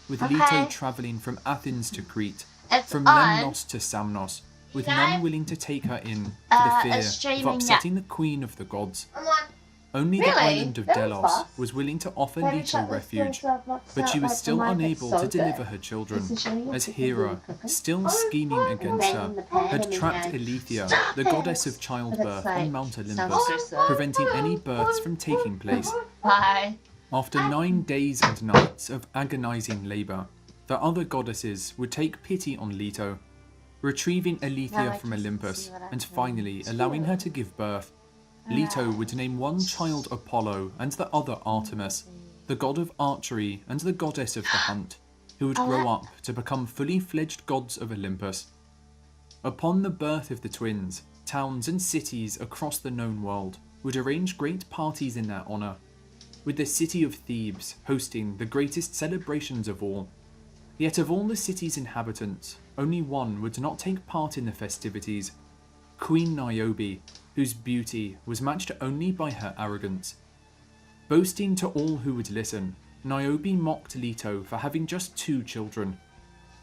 with Leto travelling from Athens to Crete, from on. Lemnos to Samnos, with none willing to take her in for the fear of upsetting the queen of the gods. Only the island of Delos was willing to offer Leto refuge, but she was still unable to deliver her children, as Hera, still scheming against her, had trapped Eileithyia, the goddess of childbirth, on Mount Olympus, preventing any births from taking place. After 9 days and nights of agonizing labour, the other goddesses would take pity on Leto, retrieving Eileithyia from Olympus, and finally allowing her to give birth. Leto would name one child Apollo and the other Artemis, the god of archery and the goddess of the hunt, who would grow up to become fully fledged gods of Olympus. Upon the birth of the twins, towns and cities across the known world would arrange great parties in their honour, with the city of Thebes hosting the greatest celebrations of all. Yet of all the city's inhabitants, only one would not take part in the festivities: Queen Niobe, whose beauty was matched only by her arrogance. Boasting to all who would listen, Niobe mocked Leto for having just 2 children,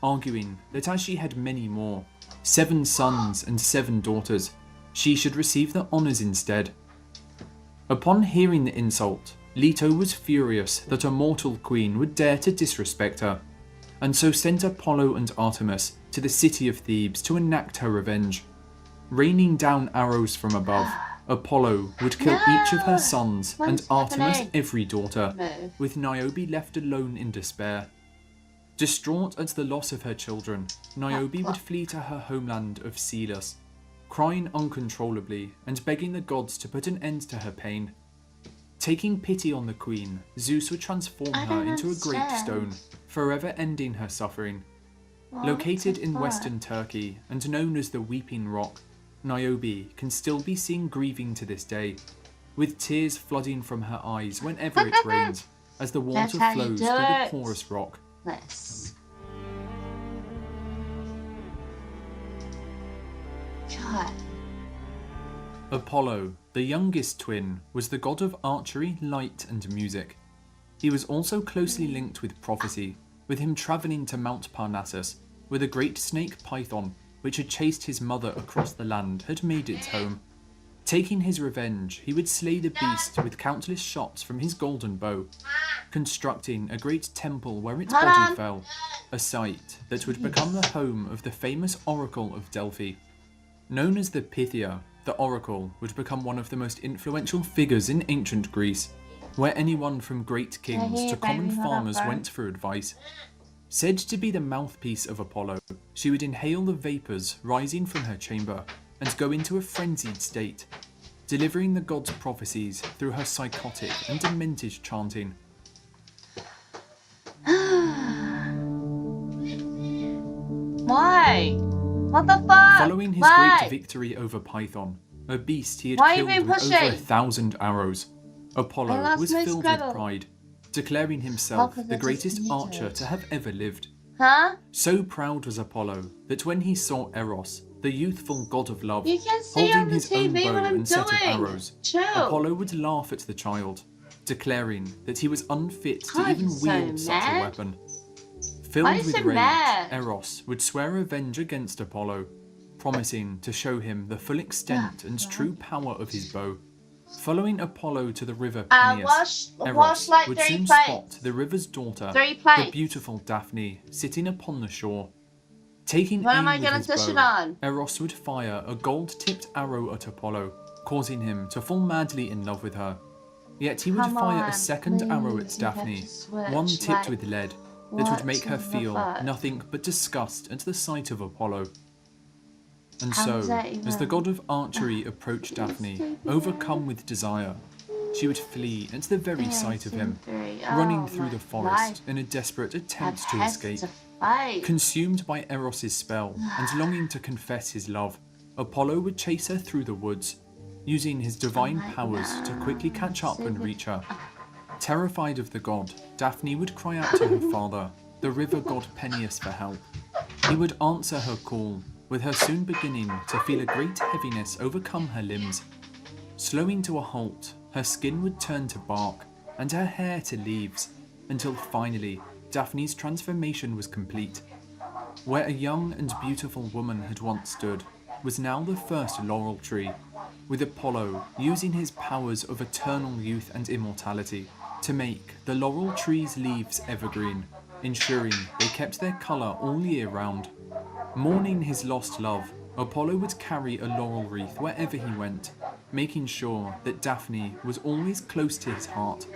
arguing that as she had many more, 7 sons and 7 daughters, she should receive the honours instead. Upon hearing the insult, Leto was furious that a mortal queen would dare to disrespect her, and so sent Apollo and Artemis to the city of Thebes to enact her revenge. Raining down arrows from above, Apollo would kill each of her sons and Artemis every daughter, with Niobe left alone in despair. Distraught at the loss of her children, Niobe would flee to her homeland of Celis, crying uncontrollably and begging the gods to put an end to her pain. Taking pity on the queen, Zeus would transform her into a great stone, forever ending her suffering. Located in western Turkey and known as the Weeping Rock, Niobe can still be seen grieving to this day, with tears flooding from her eyes whenever it rains, as the water flows through the porous rock. Nice. God. Apollo, the youngest twin, was the god of archery, light and music. He was also closely linked with prophecy, with him travelling to Mount Parnassus, where the great snake Python, which had chased his mother across the land, had made its home. Taking his revenge, he would slay the beast with countless shots from his golden bow, constructing a great temple where its body fell, a site that would become the home of the famous Oracle of Delphi. Known as the Pythia, the Oracle would become one of the most influential figures in ancient Greece, where anyone from great kings to common farmers went for advice. Said to be the mouthpiece of Apollo, she would inhale the vapours rising from her chamber and go into a frenzied state, delivering the god's prophecies through her psychotic and demented chanting. Why? What the fuck? Following his great victory over Python, a beast he had killed with over 1,000 arrows, Apollo was filled with pride, declaring himself the greatest archer to have ever lived. So proud was Apollo that when he saw Eros, the youthful god of love, holding his own bow and set of arrows, Apollo would laugh at the child, declaring that he was unfit to even wield such a weapon. Filled with rage, Eros would swear revenge against Apollo, promising to show him the full extent and true power of his bow. Following Apollo to the river Peneus, Eros would soon spot the river's daughter, the beautiful Daphne, sitting upon the shore. Taking aim with his bow, Eros would fire a gold-tipped arrow at Apollo, causing him to fall madly in love with her. Yet he would fire a second arrow at Daphne, one tipped with lead, that would make her feel nothing but disgust at the sight of Apollo. And so, as the god of archery approached Daphne, overcome with desire, she would flee at the very sight of him, running through the forest in a desperate attempt to escape. Consumed by Eros' spell and longing to confess his love, Apollo would chase her through the woods, using his divine powers to quickly catch up and reach her. Terrified of the god, Daphne would cry out to her father, the river god Peneus, for help. He would answer her call, with her soon beginning to feel a great heaviness overcome her limbs. Slowing to a halt, her skin would turn to bark, and her hair to leaves, until finally, Daphne's transformation was complete. Where a young and beautiful woman had once stood was now the first laurel tree, with Apollo using his powers of eternal youth and immortality to make the laurel tree's leaves evergreen, ensuring they kept their colour all year round. Mourning his lost love, Apollo would carry a laurel wreath wherever he went, making sure that Daphne was always close to his heart.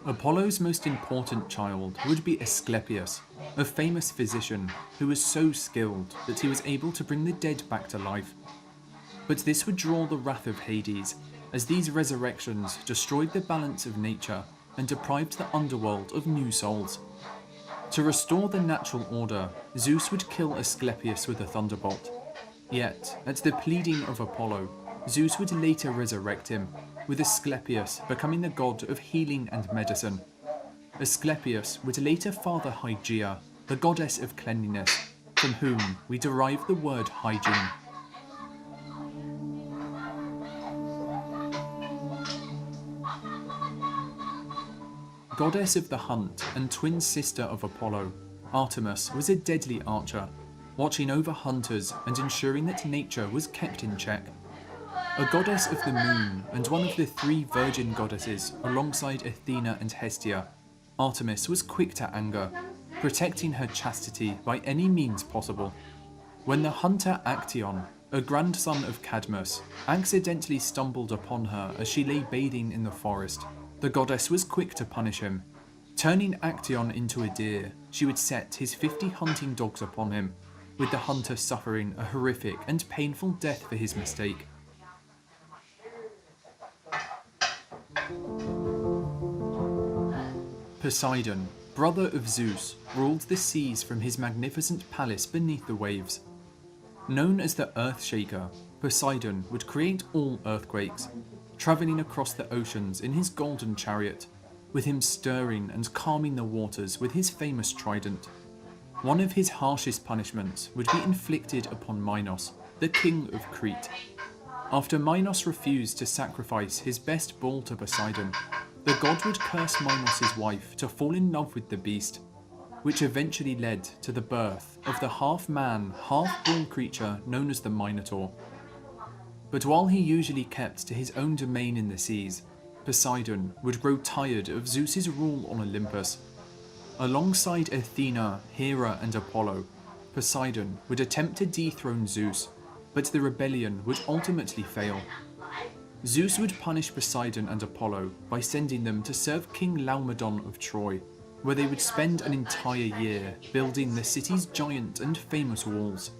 Apollo's most important child would be Asclepius, a famous physician who was so skilled that he was able to bring the dead back to life. But this would draw the wrath of Hades, as these resurrections destroyed the balance of nature and deprived the underworld of new souls. To restore the natural order, Zeus would kill Asclepius with a thunderbolt. Yet, at the pleading of Apollo, Zeus would later resurrect him, with Asclepius becoming the god of healing and medicine. Asclepius would later father Hygeia, the goddess of cleanliness, from whom we derive the word hygiene. Goddess of the hunt and twin sister of Apollo, Artemis was a deadly archer, watching over hunters and ensuring that nature was kept in check. A goddess of the moon and one of the three virgin goddesses alongside Athena and Hestia, Artemis was quick to anger, protecting her chastity by any means possible. When the hunter Actaeon, a grandson of Cadmus, accidentally stumbled upon her as she lay bathing in the forest, the goddess was quick to punish him. Turning Actaeon into a deer, she would set his 50 hunting dogs upon him, with the hunter suffering a horrific and painful death for his mistake. Poseidon, brother of Zeus, ruled the seas from his magnificent palace beneath the waves. Known as the Earthshaker, Poseidon would create all earthquakes, travelling across the oceans in his golden chariot, with him stirring and calming the waters with his famous trident. One of his harshest punishments would be inflicted upon Minos, the king of Crete. After Minos refused to sacrifice his best bull to Poseidon, the god would curse Minos' wife to fall in love with the beast, which eventually led to the birth of the half-man, half-bull creature known as the Minotaur. But while he usually kept to his own domain in the seas, Poseidon would grow tired of Zeus's rule on Olympus. Alongside Athena, Hera and Apollo, Poseidon would attempt to dethrone Zeus, but the rebellion would ultimately fail. Zeus would punish Poseidon and Apollo by sending them to serve King Laomedon of Troy, where they would spend an entire year building the city's giant and famous walls.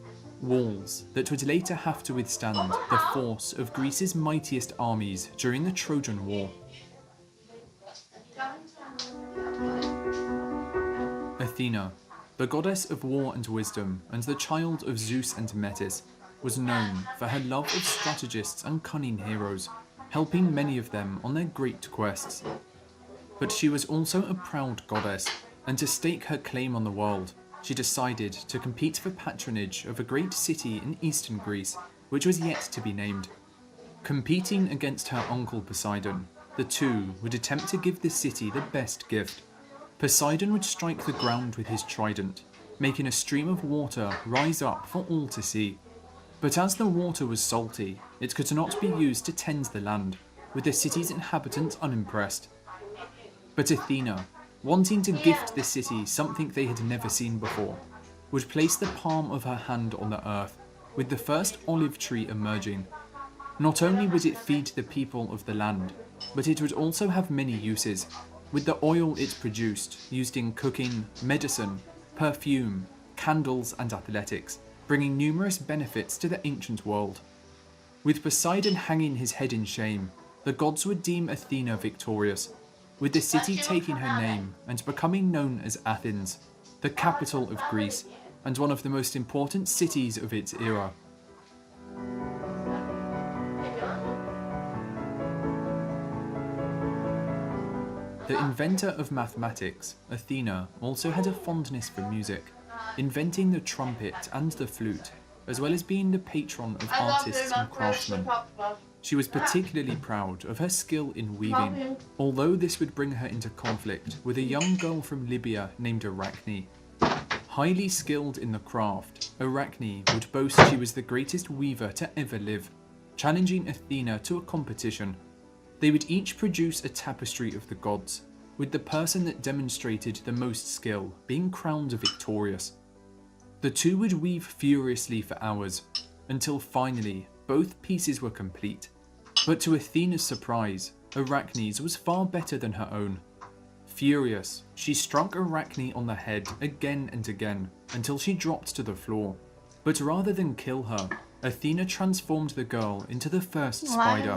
Walls that would later have to withstand the force of Greece's mightiest armies during the Trojan War. Athena, the goddess of war and wisdom and the child of Zeus and Metis, was known for her love of strategists and cunning heroes, helping many of them on their great quests. But she was also a proud goddess, and to stake her claim on the world, she decided to compete for patronage of a great city in eastern Greece, which was yet to be named. Competing against her uncle Poseidon, the two would attempt to give the city the best gift. Poseidon would strike the ground with his trident, making a stream of water rise up for all to see. But as the water was salty, it could not be used to tend the land, with the city's inhabitants unimpressed. But Athena, wanting to gift the city something they had never seen before, would place the palm of her hand on the earth, with the first olive tree emerging. Not only would it feed the people of the land, but it would also have many uses, with the oil it produced used in cooking, medicine, perfume, candles and athletics, bringing numerous benefits to the ancient world. With Poseidon hanging his head in shame, the gods would deem Athena victorious, with the city taking her name and becoming known as Athens, the capital of Greece, and one of the most important cities of its era. The inventor of mathematics, Athena also had a fondness for music, inventing the trumpet and the flute, as well as being the patron of artists and craftsmen. She was particularly proud of her skill in weaving, although this would bring her into conflict with a young girl from Libya named Arachne. Highly skilled in the craft, Arachne would boast she was the greatest weaver to ever live, challenging Athena to a competition. They would each produce a tapestry of the gods, with the person that demonstrated the most skill being crowned victorious. The two would weave furiously for hours, until finally both pieces were complete. But to Athena's surprise, Arachne's was far better than her own. Furious, she struck Arachne on the head again and again until she dropped to the floor. But rather than kill her, Athena transformed the girl into the first spider,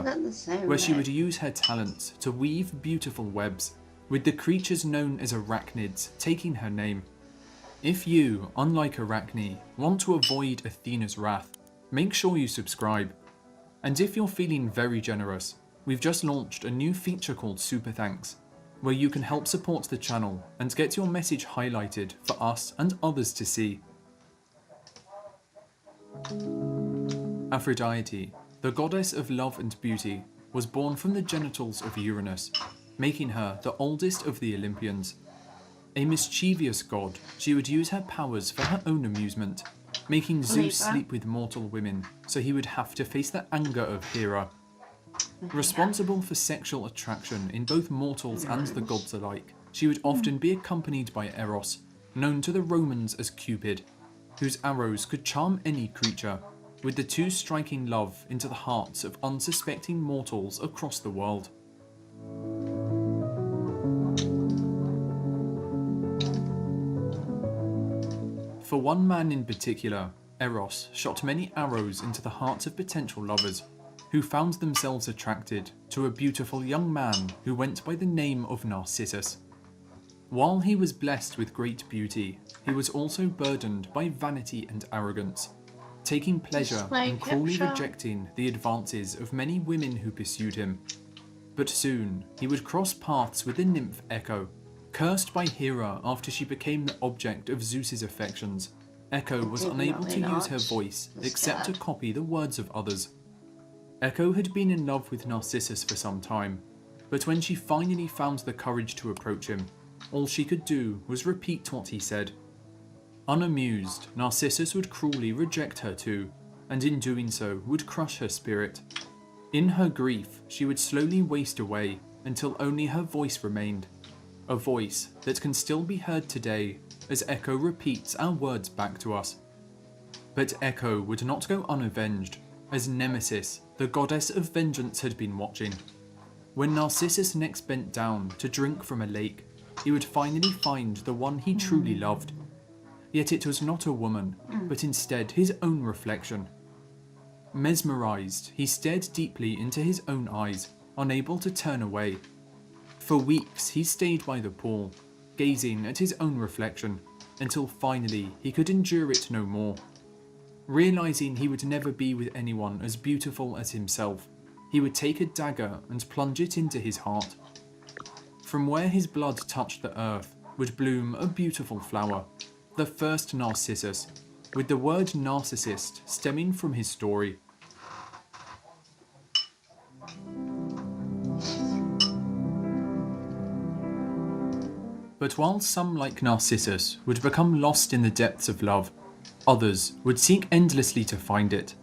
where she would use her talents to weave beautiful webs, with the creatures known as arachnids taking her name. If you, unlike Arachne, want to avoid Athena's wrath, make sure you subscribe. And if you're feeling very generous, we've just launched a new feature called Super Thanks, where you can help support the channel and get your message highlighted for us and others to see. Aphrodite, the goddess of love and beauty, was born from the genitals of Uranus, making her the oldest of the Olympians. A mischievous god, she would use her powers for her own amusement, making Zeus sleep with mortal women so he would have to face the anger of Hera. Responsible for sexual attraction in both mortals and the gods alike, she would often be accompanied by Eros, known to the Romans as Cupid, whose arrows could charm any creature, with the two striking love into the hearts of unsuspecting mortals across the world. For one man in particular, Eros shot many arrows into the hearts of potential lovers, who found themselves attracted to a beautiful young man who went by the name of Narcissus. While he was blessed with great beauty, he was also burdened by vanity and arrogance, taking pleasure in cruelly rejecting the advances of many women who pursued him. But soon, he would cross paths with the nymph Echo. Cursed by Hera after she became the object of Zeus's affections, Echo was unable to use her voice except to copy the words of others. Echo had been in love with Narcissus for some time, but when she finally found the courage to approach him, all she could do was repeat what he said. Unamused, Narcissus would cruelly reject her too, and in doing so would crush her spirit. In her grief, she would slowly waste away until only her voice remained. A voice that can still be heard today as Echo repeats our words back to us. But Echo would not go unavenged, as Nemesis, the goddess of vengeance, had been watching. When Narcissus next bent down to drink from a lake, he would finally find the one he truly loved. Yet it was not a woman, but instead his own reflection. Mesmerized, he stared deeply into his own eyes, unable to turn away. For weeks he stayed by the pool, gazing at his own reflection, until finally he could endure it no more. Realizing he would never be with anyone as beautiful as himself, he would take a dagger and plunge it into his heart. From where his blood touched the earth would bloom a beautiful flower, the first Narcissus, with the word narcissist stemming from his story. But while some like Narcissus would become lost in the depths of love, others would seek endlessly to find it.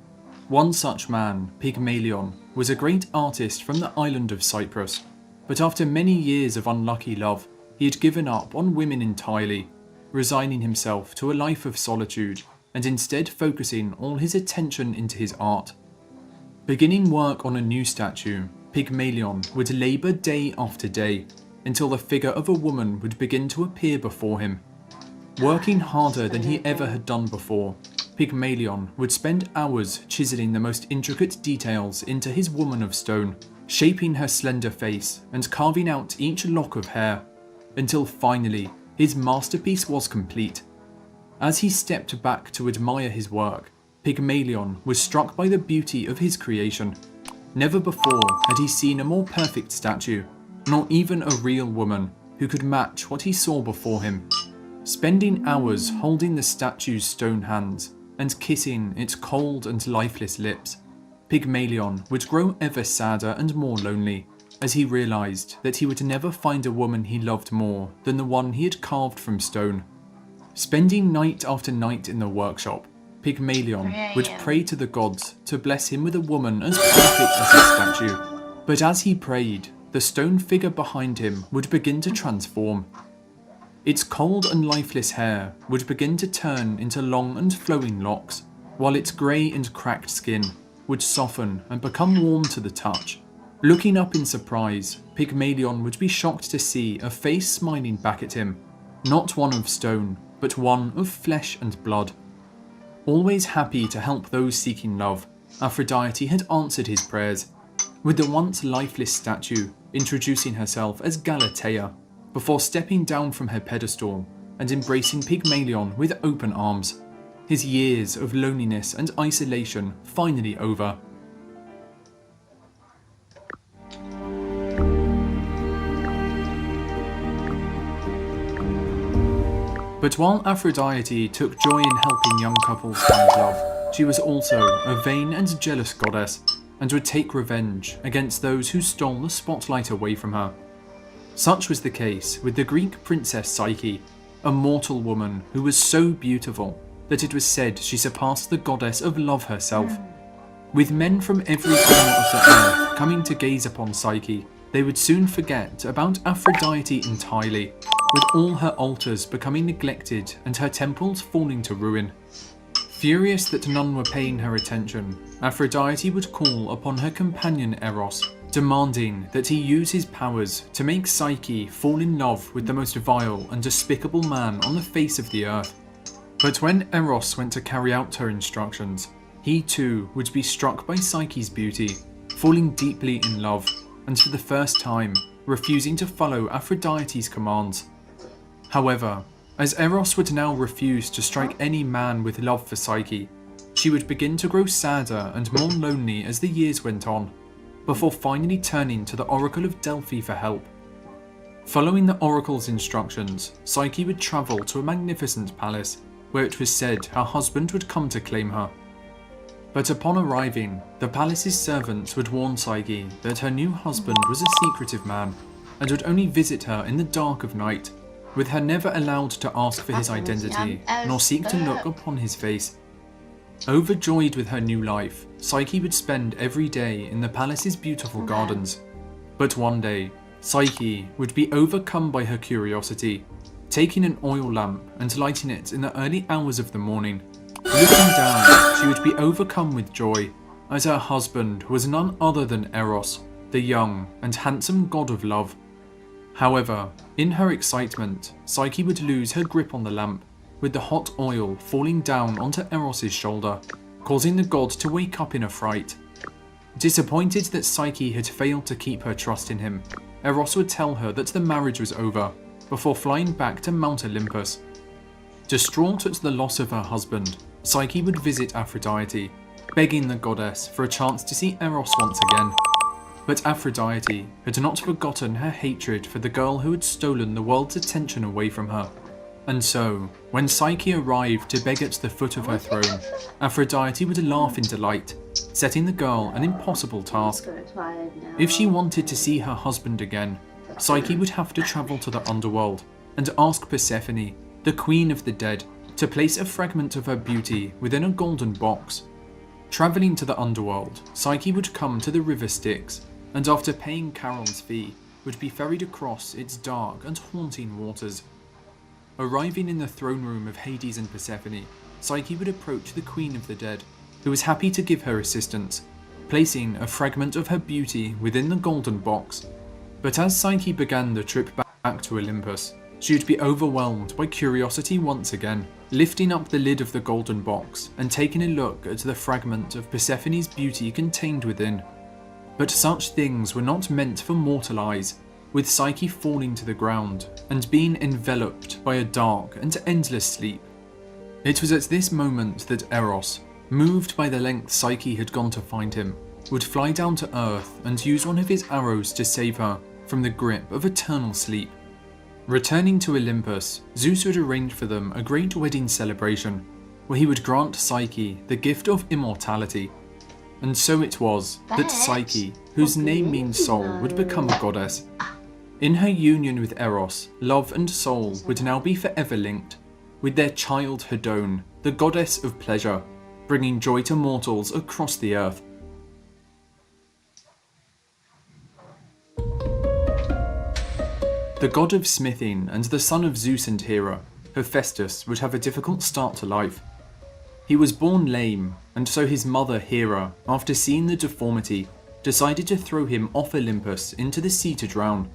One such man, Pygmalion, was a great artist from the island of Cyprus, but after many years of unlucky love, he had given up on women entirely, resigning himself to a life of solitude and instead focusing all his attention into his art. Beginning work on a new statue, Pygmalion would labour day after day, until the figure of a woman would begin to appear before him. Working harder than he ever had done before, Pygmalion would spend hours chiselling the most intricate details into his woman of stone, shaping her slender face and carving out each lock of hair, until finally his masterpiece was complete. As he stepped back to admire his work, Pygmalion was struck by the beauty of his creation. Never before had he seen a more perfect statue, nor even a real woman who could match what he saw before him. Spending hours holding the statue's stone hands and kissing its cold and lifeless lips, Pygmalion would grow ever sadder and more lonely as he realised that he would never find a woman he loved more than the one he had carved from stone. Spending night after night in the workshop, Pygmalion would pray to the gods to bless him with a woman as perfect as his statue. But as he prayed, the stone figure behind him would begin to transform. Its cold and lifeless hair would begin to turn into long and flowing locks, while its grey and cracked skin would soften and become warm to the touch. Looking up in surprise, Pygmalion would be shocked to see a face smiling back at him, not one of stone, but one of flesh and blood. Always happy to help those seeking love, Aphrodite had answered his prayers, with the once lifeless statue introducing herself as Galatea, before stepping down from her pedestal and embracing Pygmalion with open arms, his years of loneliness and isolation finally over. But while Aphrodite took joy in helping young couples find love, she was also a vain and jealous goddess, and would take revenge against those who stole the spotlight away from her. Such was the case with the Greek princess Psyche, a mortal woman who was so beautiful that it was said she surpassed the goddess of love herself. With men from every corner of the earth coming to gaze upon Psyche, they would soon forget about Aphrodite entirely, with all her altars becoming neglected and her temples falling to ruin. Furious that none were paying her attention, Aphrodite would call upon her companion Eros, demanding that he use his powers to make Psyche fall in love with the most vile and despicable man on the face of the earth. But when Eros went to carry out her instructions, he too would be struck by Psyche's beauty, falling deeply in love, and for the first time, refusing to follow Aphrodite's commands. However, as Eros would now refuse to strike any man with love for Psyche, she would begin to grow sadder and more lonely as the years went on, before finally turning to the Oracle of Delphi for help. Following the Oracle's instructions, Psyche would travel to a magnificent palace, where it was said her husband would come to claim her. But upon arriving, the palace's servants would warn Psyche that her new husband was a secretive man, and would only visit her in the dark of night, with her never allowed to ask for his identity, nor seek to look upon his face. Overjoyed with her new life, Psyche would spend every day in the palace's beautiful gardens. But one day, Psyche would be overcome by her curiosity, taking an oil lamp and lighting it in the early hours of the morning. Looking down, she would be overcome with joy, as her husband was none other than Eros, the young and handsome god of love. However, in her excitement, Psyche would lose her grip on the lamp, with the hot oil falling down onto Eros' shoulder, causing the god to wake up in a fright. Disappointed that Psyche had failed to keep her trust in him, Eros would tell her that the marriage was over, before flying back to Mount Olympus. Distraught at the loss of her husband, Psyche would visit Aphrodite, begging the goddess for a chance to see Eros once again. But Aphrodite had not forgotten her hatred for the girl who had stolen the world's attention away from her. And so, when Psyche arrived to beg at the foot of her throne, Aphrodite would laugh in delight, setting the girl an impossible task. If she wanted to see her husband again, Psyche would have to travel to the underworld and ask Persephone, the queen of the dead, to place a fragment of her beauty within a golden box. Travelling to the underworld, Psyche would come to the river Styx, and after paying Charon's fee, would be ferried across its dark and haunting waters. Arriving in the throne room of Hades and Persephone, Psyche would approach the queen of the dead, who was happy to give her assistance, placing a fragment of her beauty within the golden box. But as Psyche began the trip back to Olympus, she would be overwhelmed by curiosity once again, lifting up the lid of the golden box and taking a look at the fragment of Persephone's beauty contained within. But such things were not meant for mortal eyes, with Psyche falling to the ground and being enveloped by a dark and endless sleep. It was at this moment that Eros, moved by the length Psyche had gone to find him, would fly down to earth and use one of his arrows to save her from the grip of eternal sleep. Returning to Olympus, Zeus would arrange for them a great wedding celebration, where he would grant Psyche the gift of immortality. And so it was that Psyche, whose name means soul, would become a goddess. In her union with Eros, love and soul would now be forever linked, with their child Hedone, the goddess of pleasure, bringing joy to mortals across the earth. The god of smithing and the son of Zeus and Hera, Hephaestus would have a difficult start to life. He was born lame, and so his mother Hera, after seeing the deformity, decided to throw him off Olympus into the sea to drown.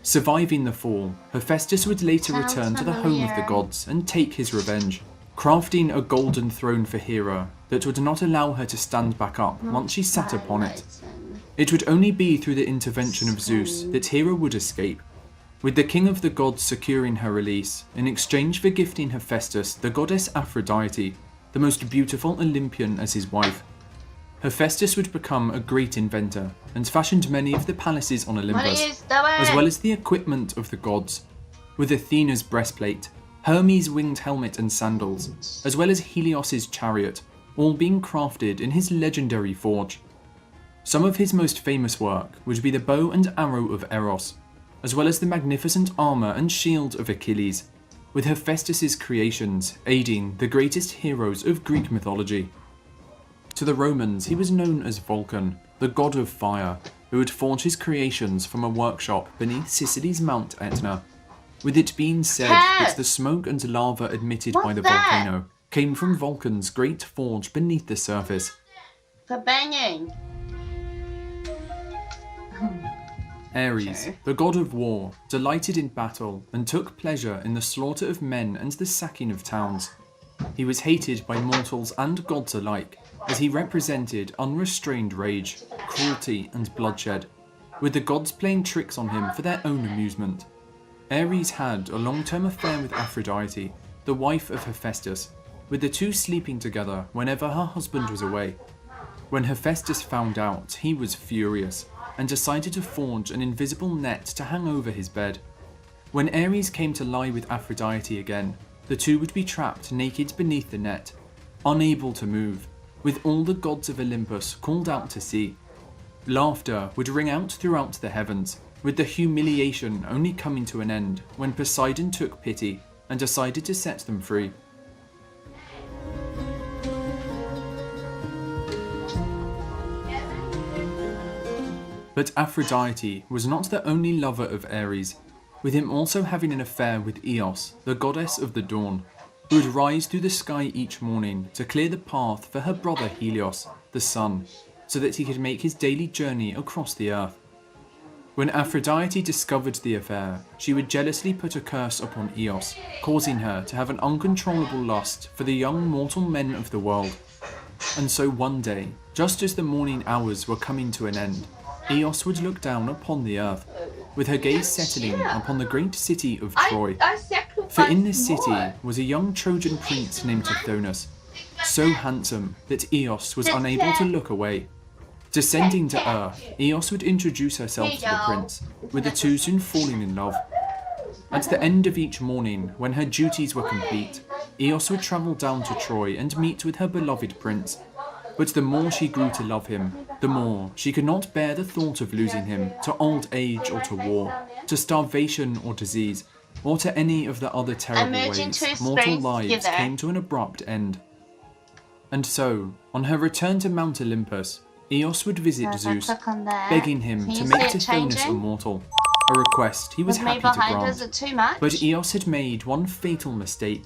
Surviving the fall, Hephaestus would later return to the home of the gods and take his revenge, crafting a golden throne for Hera that would not allow her to stand back up once she sat upon it. It would only be through the intervention of Zeus that Hera would escape, with the king of the gods securing her release in exchange for gifting Hephaestus the goddess Aphrodite, the most beautiful Olympian, as his wife. Hephaestus would become a great inventor and fashioned many of the palaces on Olympus, as well as the equipment of the gods, with Athena's breastplate, Hermes' winged helmet and sandals, as well as Helios's chariot, all being crafted in his legendary forge. Some of his most famous work would be the bow and arrow of Eros, as well as the magnificent armour and shield of Achilles, with Hephaestus's creations aiding the greatest heroes of Greek mythology. To the Romans, he was known as Vulcan, the god of fire, who would forge his creations from a workshop beneath Sicily's Mount Etna, with it being said that the smoke and lava emitted by the volcano came from Vulcan's great forge beneath the surface. For banging. Ares, the god of war, delighted in battle and took pleasure in the slaughter of men and the sacking of towns. He was hated by mortals and gods alike, as he represented unrestrained rage, cruelty and bloodshed, with the gods playing tricks on him for their own amusement. Ares had a long-term affair with Aphrodite, the wife of Hephaestus, with the two sleeping together whenever her husband was away. When Hephaestus found out, he was furious, and decided to forge an invisible net to hang over his bed. When Ares came to lie with Aphrodite again, the two would be trapped naked beneath the net, unable to move, with all the gods of Olympus called out to sea. Laughter would ring out throughout the heavens, with the humiliation only coming to an end when Poseidon took pity and decided to set them free. But Aphrodite was not the only lover of Ares, with him also having an affair with Eos, the goddess of the dawn, who would rise through the sky each morning to clear the path for her brother Helios, the sun, so that he could make his daily journey across the earth. When Aphrodite discovered the affair, she would jealously put a curse upon Eos, causing her to have an uncontrollable lust for the young mortal men of the world. And so one day, just as the morning hours were coming to an end, Eos would look down upon the earth, with her gaze settling upon the great city of Troy. For in this city was a young Trojan prince named Tithonus, so handsome that Eos was unable to look away. Descending to earth, Eos would introduce herself to the prince, with the two soon falling in love. At the end of each morning, when her duties were complete, Eos would travel down to Troy and meet with her beloved prince. But the more she grew to love him, the more she could not bear the thought of losing him to old age or to war, to starvation or disease, or to any of the other terrible ways mortal lives came to an abrupt end. And so, on her return to Mount Olympus, Eos would visit Zeus, begging him to make Tithonus immortal, a request he was happy to grant. But Eos had made one fatal mistake,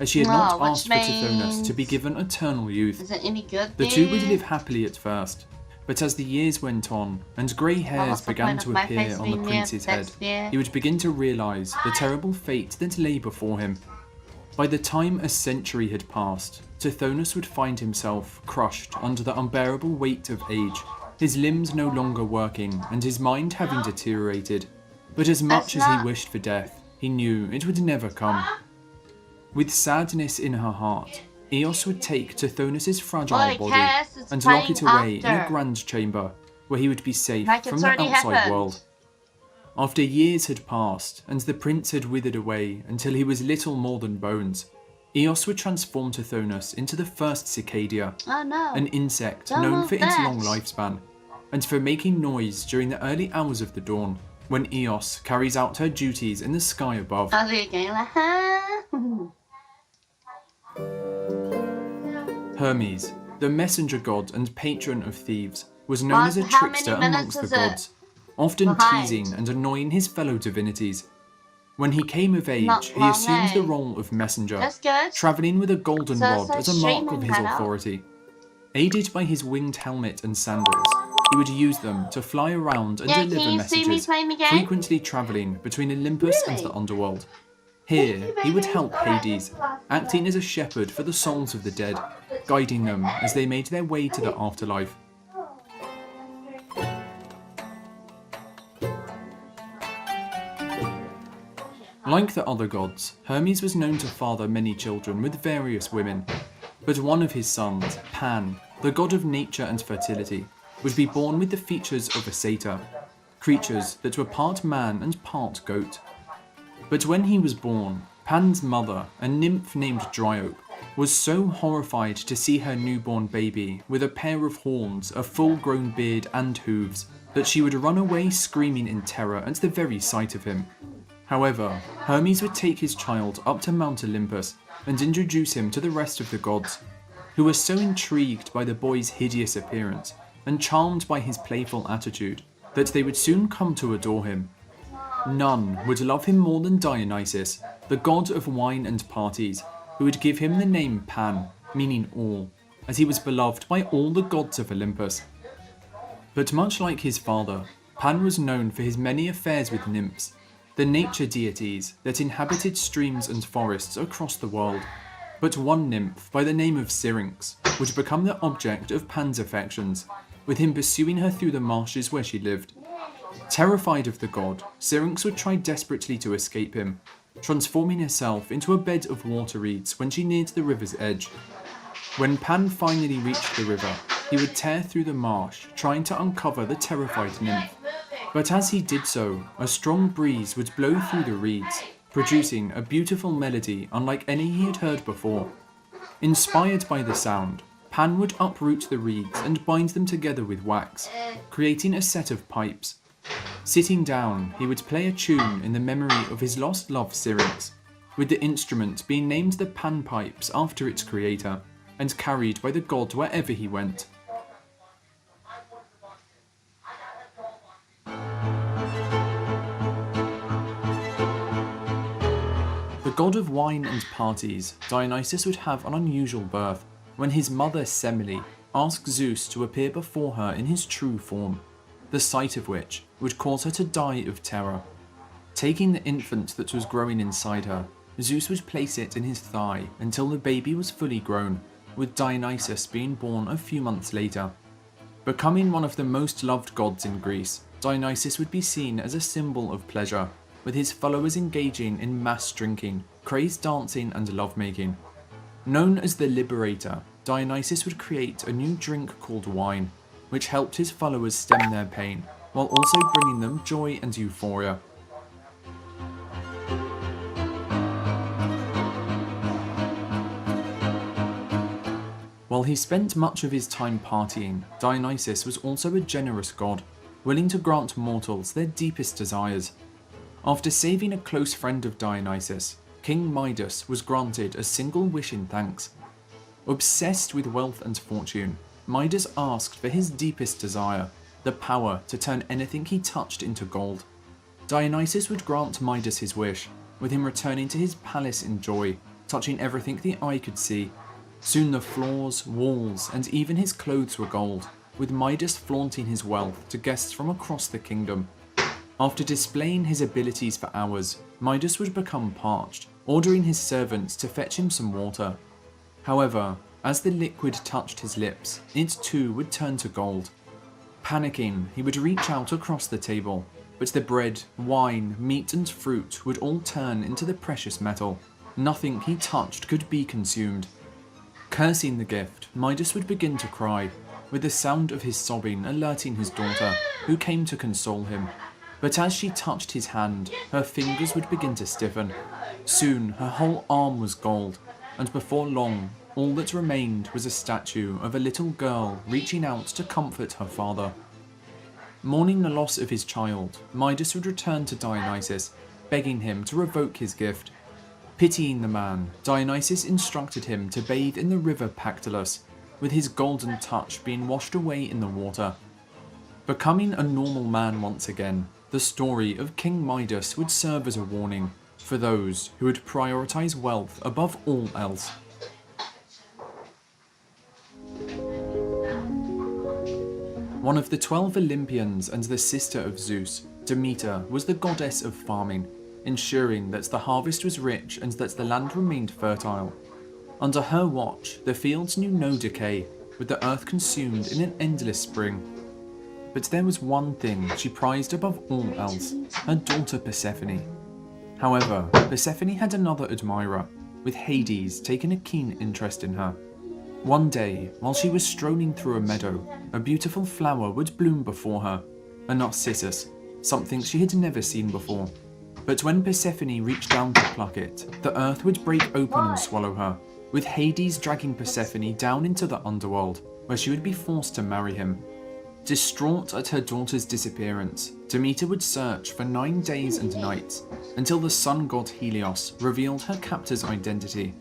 as she had not asked for Tithonus to be given eternal youth. Is it any good? The two would live happily at first, but as the years went on and grey hairs began to appear on the prince's head, he would begin to realise the terrible fate that lay before him. By the time a century had passed, Tithonus would find himself crushed under the unbearable weight of age, his limbs no longer working and his mind having deteriorated. But as much as he wished for death, he knew it would never come. With sadness in her heart, Eos would take Tithonus' fragile body and lock it away in a grand chamber, where he would be safe from the outside world. After years had passed, and the prince had withered away until he was little more than bones, Eos would transform Tithonus into the first cicada, an insect known for its long lifespan, and for making noise during the early hours of the dawn, when Eos carries out her duties in the sky above. Hermes, the messenger god and patron of thieves, was known as a trickster amongst the gods, often teasing and annoying his fellow divinities. When he came of age, he assumed the role of messenger, travelling with a golden rod as a mark of his authority. Aided by his winged helmet and sandals, he would use them to fly around and deliver messages, frequently travelling between Olympus and the underworld. Here, he would help Hades, acting as a shepherd for the souls of the dead, guiding them as they made their way to the afterlife. Like the other gods, Hermes was known to father many children with various women, but one of his sons, Pan, the god of nature and fertility, would be born with the features of a satyr, creatures that were part man and part goat. But when he was born, Pan's mother, a nymph named Dryope, was so horrified to see her newborn baby with a pair of horns, a full-grown beard and hooves, that she would run away screaming in terror at the very sight of him. However, Hermes would take his child up to Mount Olympus and introduce him to the rest of the gods, who were so intrigued by the boy's hideous appearance and charmed by his playful attitude that they would soon come to adore him. None would love him more than Dionysus, the god of wine and parties, who would give him the name Pan, meaning all, as he was beloved by all the gods of Olympus. But much like his father, Pan was known for his many affairs with nymphs, the nature deities that inhabited streams and forests across the world. But one nymph by the name of Syrinx would become the object of Pan's affections, with him pursuing her through the marshes where she lived. Terrified of the god, Syrinx would try desperately to escape him, transforming herself into a bed of water reeds when she neared the river's edge. When Pan finally reached the river, he would tear through the marsh, trying to uncover the terrified nymph. But as he did so, a strong breeze would blow through the reeds, producing a beautiful melody unlike any he had heard before. Inspired by the sound, Pan would uproot the reeds and bind them together with wax, creating a set of pipes. Sitting down, he would play a tune in the memory of his lost love Syrinx, with the instrument being named the Pan Pipes after its creator, and carried by the god wherever he went. The god of wine and parties, Dionysus would have an unusual birth when his mother Semele asked Zeus to appear before her in his true form, the sight of which would cause her to die of terror. Taking the infant that was growing inside her, Zeus would place it in his thigh until the baby was fully grown, with Dionysus being born a few months later. Becoming one of the most loved gods in Greece, Dionysus would be seen as a symbol of pleasure, with his followers engaging in mass drinking, crazed dancing and lovemaking. Known as the Liberator, Dionysus would create a new drink called wine, which helped his followers stem their pain, while also bringing them joy and euphoria. While he spent much of his time partying, Dionysus was also a generous god, willing to grant mortals their deepest desires. After saving a close friend of Dionysus, King Midas was granted a single wish in thanks. Obsessed with wealth and fortune, Midas asked for his deepest desire, the power to turn anything he touched into gold. Dionysus would grant Midas his wish, with him returning to his palace in joy, touching everything the eye could see. Soon the floors, walls, and even his clothes were gold, with Midas flaunting his wealth to guests from across the kingdom. After displaying his abilities for hours, Midas would become parched, ordering his servants to fetch him some water. However, as the liquid touched his lips, it too would turn to gold. Panicking, he would reach out across the table, but the bread, wine, meat and fruit would all turn into the precious metal. Nothing he touched could be consumed. Cursing the gift, Midas would begin to cry, with the sound of his sobbing alerting his daughter, who came to console him. But as she touched his hand, her fingers would begin to stiffen. Soon, her whole arm was gold, and before long, all that remained was a statue of a little girl reaching out to comfort her father. Mourning the loss of his child, Midas would return to Dionysus, begging him to revoke his gift. Pitying the man, Dionysus instructed him to bathe in the river Pactolus, with his golden touch being washed away in the water. Becoming a normal man once again, the story of King Midas would serve as a warning for those who would prioritize wealth above all else. One of the 12 Olympians and the sister of Zeus, Demeter was the goddess of farming, ensuring that the harvest was rich and that the land remained fertile. Under her watch, the fields knew no decay, with the earth consumed in an endless spring. But there was one thing she prized above all else, her daughter Persephone. However, Persephone had another admirer, with Hades taking a keen interest in her. One day, while she was strolling through a meadow, a beautiful flower would bloom before her, a narcissus, something she had never seen before. But when Persephone reached down to pluck it, the earth would break open and swallow her, with Hades dragging Persephone down into the underworld, where she would be forced to marry him. Distraught at her daughter's disappearance, Demeter would search for 9 days and nights, until the sun god Helios revealed her captor's identity.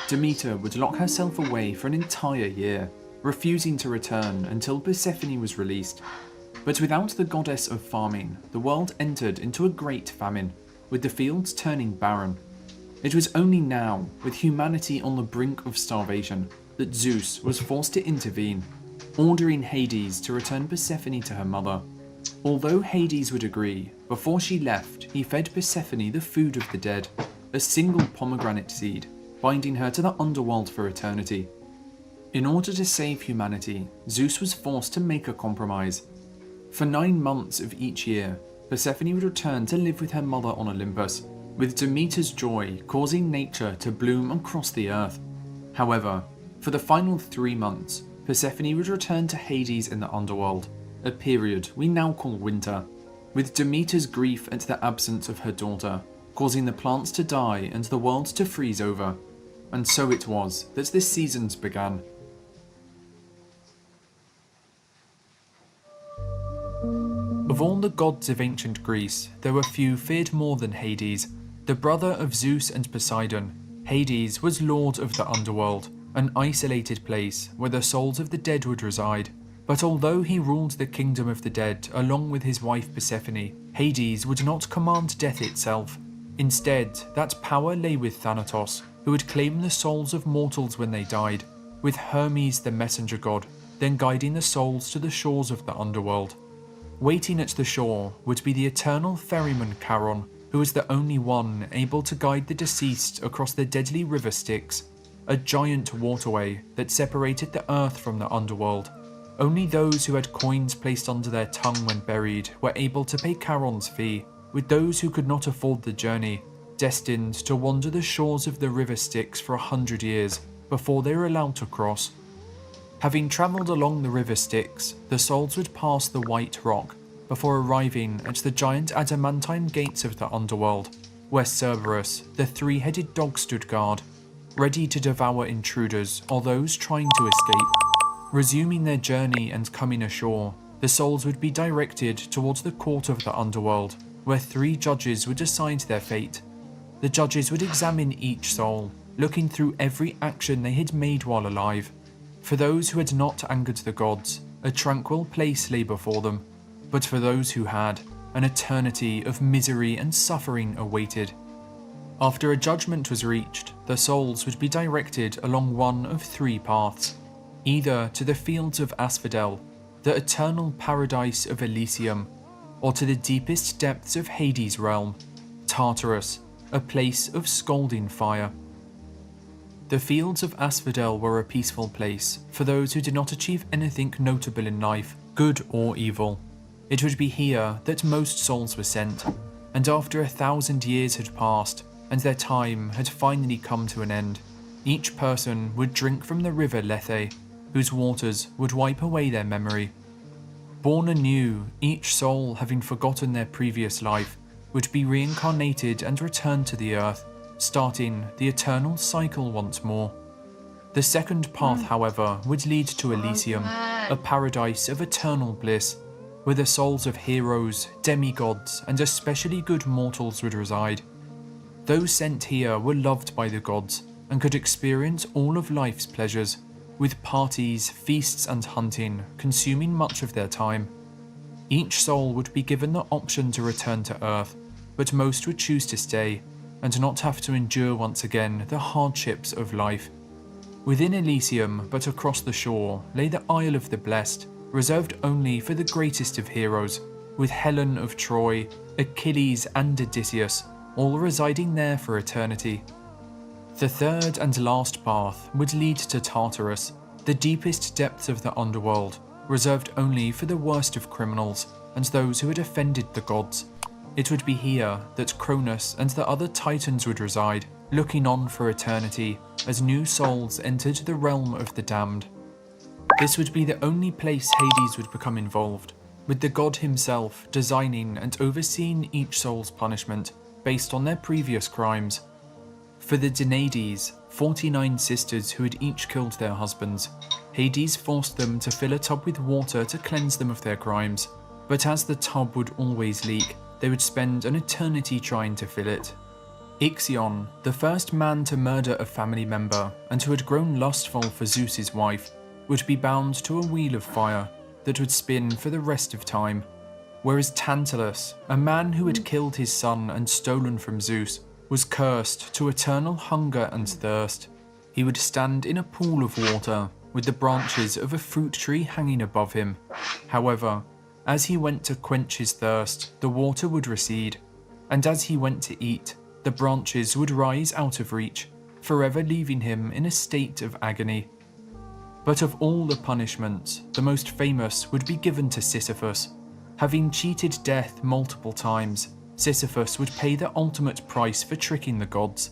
Demeter would lock herself away for an entire year, refusing to return until Persephone was released. But without the goddess of farming, the world entered into a great famine, with the fields turning barren. It was only now, with humanity on the brink of starvation, that Zeus was forced to intervene, ordering Hades to return Persephone to her mother. Although Hades would agree, before she left, he fed Persephone the food of the dead, a single pomegranate seed, binding her to the underworld for eternity. In order to save humanity, Zeus was forced to make a compromise. For 9 months of each year, Persephone would return to live with her mother on Olympus, with Demeter's joy causing nature to bloom across the earth. However, for the final 3 months, Persephone would return to Hades in the underworld, a period we now call winter, with Demeter's grief at the absence of her daughter, causing the plants to die and the world to freeze over. And so it was that the seasons began. Of all the gods of ancient Greece, there were few feared more than Hades. The brother of Zeus and Poseidon, Hades was lord of the underworld, an isolated place where the souls of the dead would reside. But although he ruled the kingdom of the dead along with his wife Persephone, Hades would not command death itself. Instead, that power lay with Thanatos, who would claim the souls of mortals when they died, with Hermes the messenger god, then guiding the souls to the shores of the underworld. Waiting at the shore would be the eternal ferryman Charon, who was the only one able to guide the deceased across the deadly river Styx, a giant waterway that separated the earth from the underworld. Only those who had coins placed under their tongue when buried were able to pay Charon's fee, with those who could not afford the journey, destined to wander the shores of the river Styx for 100 years before they were allowed to cross. Having travelled along the river Styx, the souls would pass the White Rock before arriving at the giant adamantine gates of the underworld, where Cerberus, the 3-headed dog, stood guard, ready to devour intruders or those trying to escape. Resuming their journey and coming ashore, the souls would be directed towards the court of the underworld, where 3 judges would decide their fate. The judges would examine each soul, looking through every action they had made while alive. For those who had not angered the gods, a tranquil place lay before them, but for those who had, an eternity of misery and suffering awaited. After a judgment was reached, the souls would be directed along one of 3 paths, either to the fields of Asphodel, the eternal paradise of Elysium, or to the deepest depths of Hades' realm, Tartarus, a place of scalding fire. The fields of Asphodel were a peaceful place for those who did not achieve anything notable in life, good or evil. It would be here that most souls were sent, and after 1,000 years had passed and their time had finally come to an end, each person would drink from the river Lethe, whose waters would wipe away their memory. Born anew, each soul having forgotten their previous life, would be reincarnated and return to the earth, starting the eternal cycle once more. The second path, however, would lead to Elysium, a paradise of eternal bliss, where the souls of heroes, demigods, and especially good mortals would reside. Those sent here were loved by the gods and could experience all of life's pleasures, with parties, feasts, and hunting consuming much of their time. Each soul would be given the option to return to Earth, but most would choose to stay and not have to endure once again the hardships of life. Within Elysium, but across the shore, lay the Isle of the Blessed, reserved only for the greatest of heroes, with Helen of Troy, Achilles, and Odysseus, all residing there for eternity. The third and last path would lead to Tartarus, the deepest depths of the underworld, reserved only for the worst of criminals and those who had offended the gods. It would be here that Cronus and the other titans would reside, looking on for eternity as new souls entered the realm of the damned. This would be the only place Hades would become involved, with the god himself designing and overseeing each soul's punishment based on their previous crimes. For the Danaides, 49 sisters who had each killed their husbands, Hades forced them to fill a tub with water to cleanse them of their crimes, but as the tub would always leak, they would spend an eternity trying to fill it. Ixion, the first man to murder a family member and who had grown lustful for Zeus's wife, would be bound to a wheel of fire that would spin for the rest of time, whereas Tantalus, a man who had killed his son and stolen from Zeus, was cursed to eternal hunger and thirst. He would stand in a pool of water with the branches of a fruit tree hanging above him. However, as he went to quench his thirst, the water would recede, and as he went to eat, the branches would rise out of reach, forever leaving him in a state of agony. But of all the punishments, the most famous would be given to Sisyphus. Having cheated death multiple times, Sisyphus would pay the ultimate price for tricking the gods.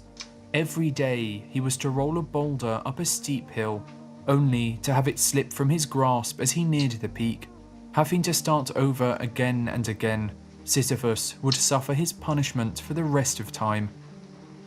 Every day he was to roll a boulder up a steep hill, only to have it slip from his grasp as he neared the peak. Having to start over again and again, Sisyphus would suffer his punishment for the rest of time.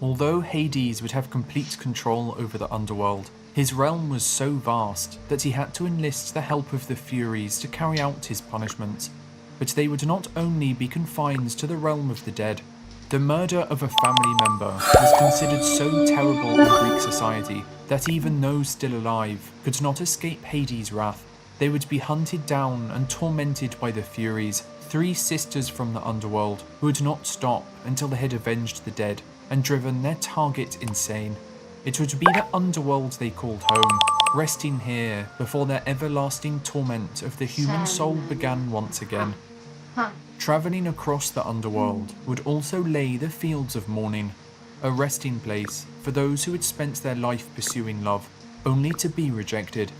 Although Hades would have complete control over the underworld, his realm was so vast that he had to enlist the help of the Furies to carry out his punishments. But they would not only be confined to the realm of the dead. The murder of a family member was considered so terrible in Greek society that even those still alive could not escape Hades' wrath. They would be hunted down and tormented by the Furies, 3 sisters from the underworld who would not stop until they had avenged the dead and driven their target insane. It would be the underworld they called home, resting here before their everlasting torment of the human soul began once again. Travelling across the underworld would also lay the Fields of Mourning, a resting place for those who had spent their life pursuing love, only to be rejected.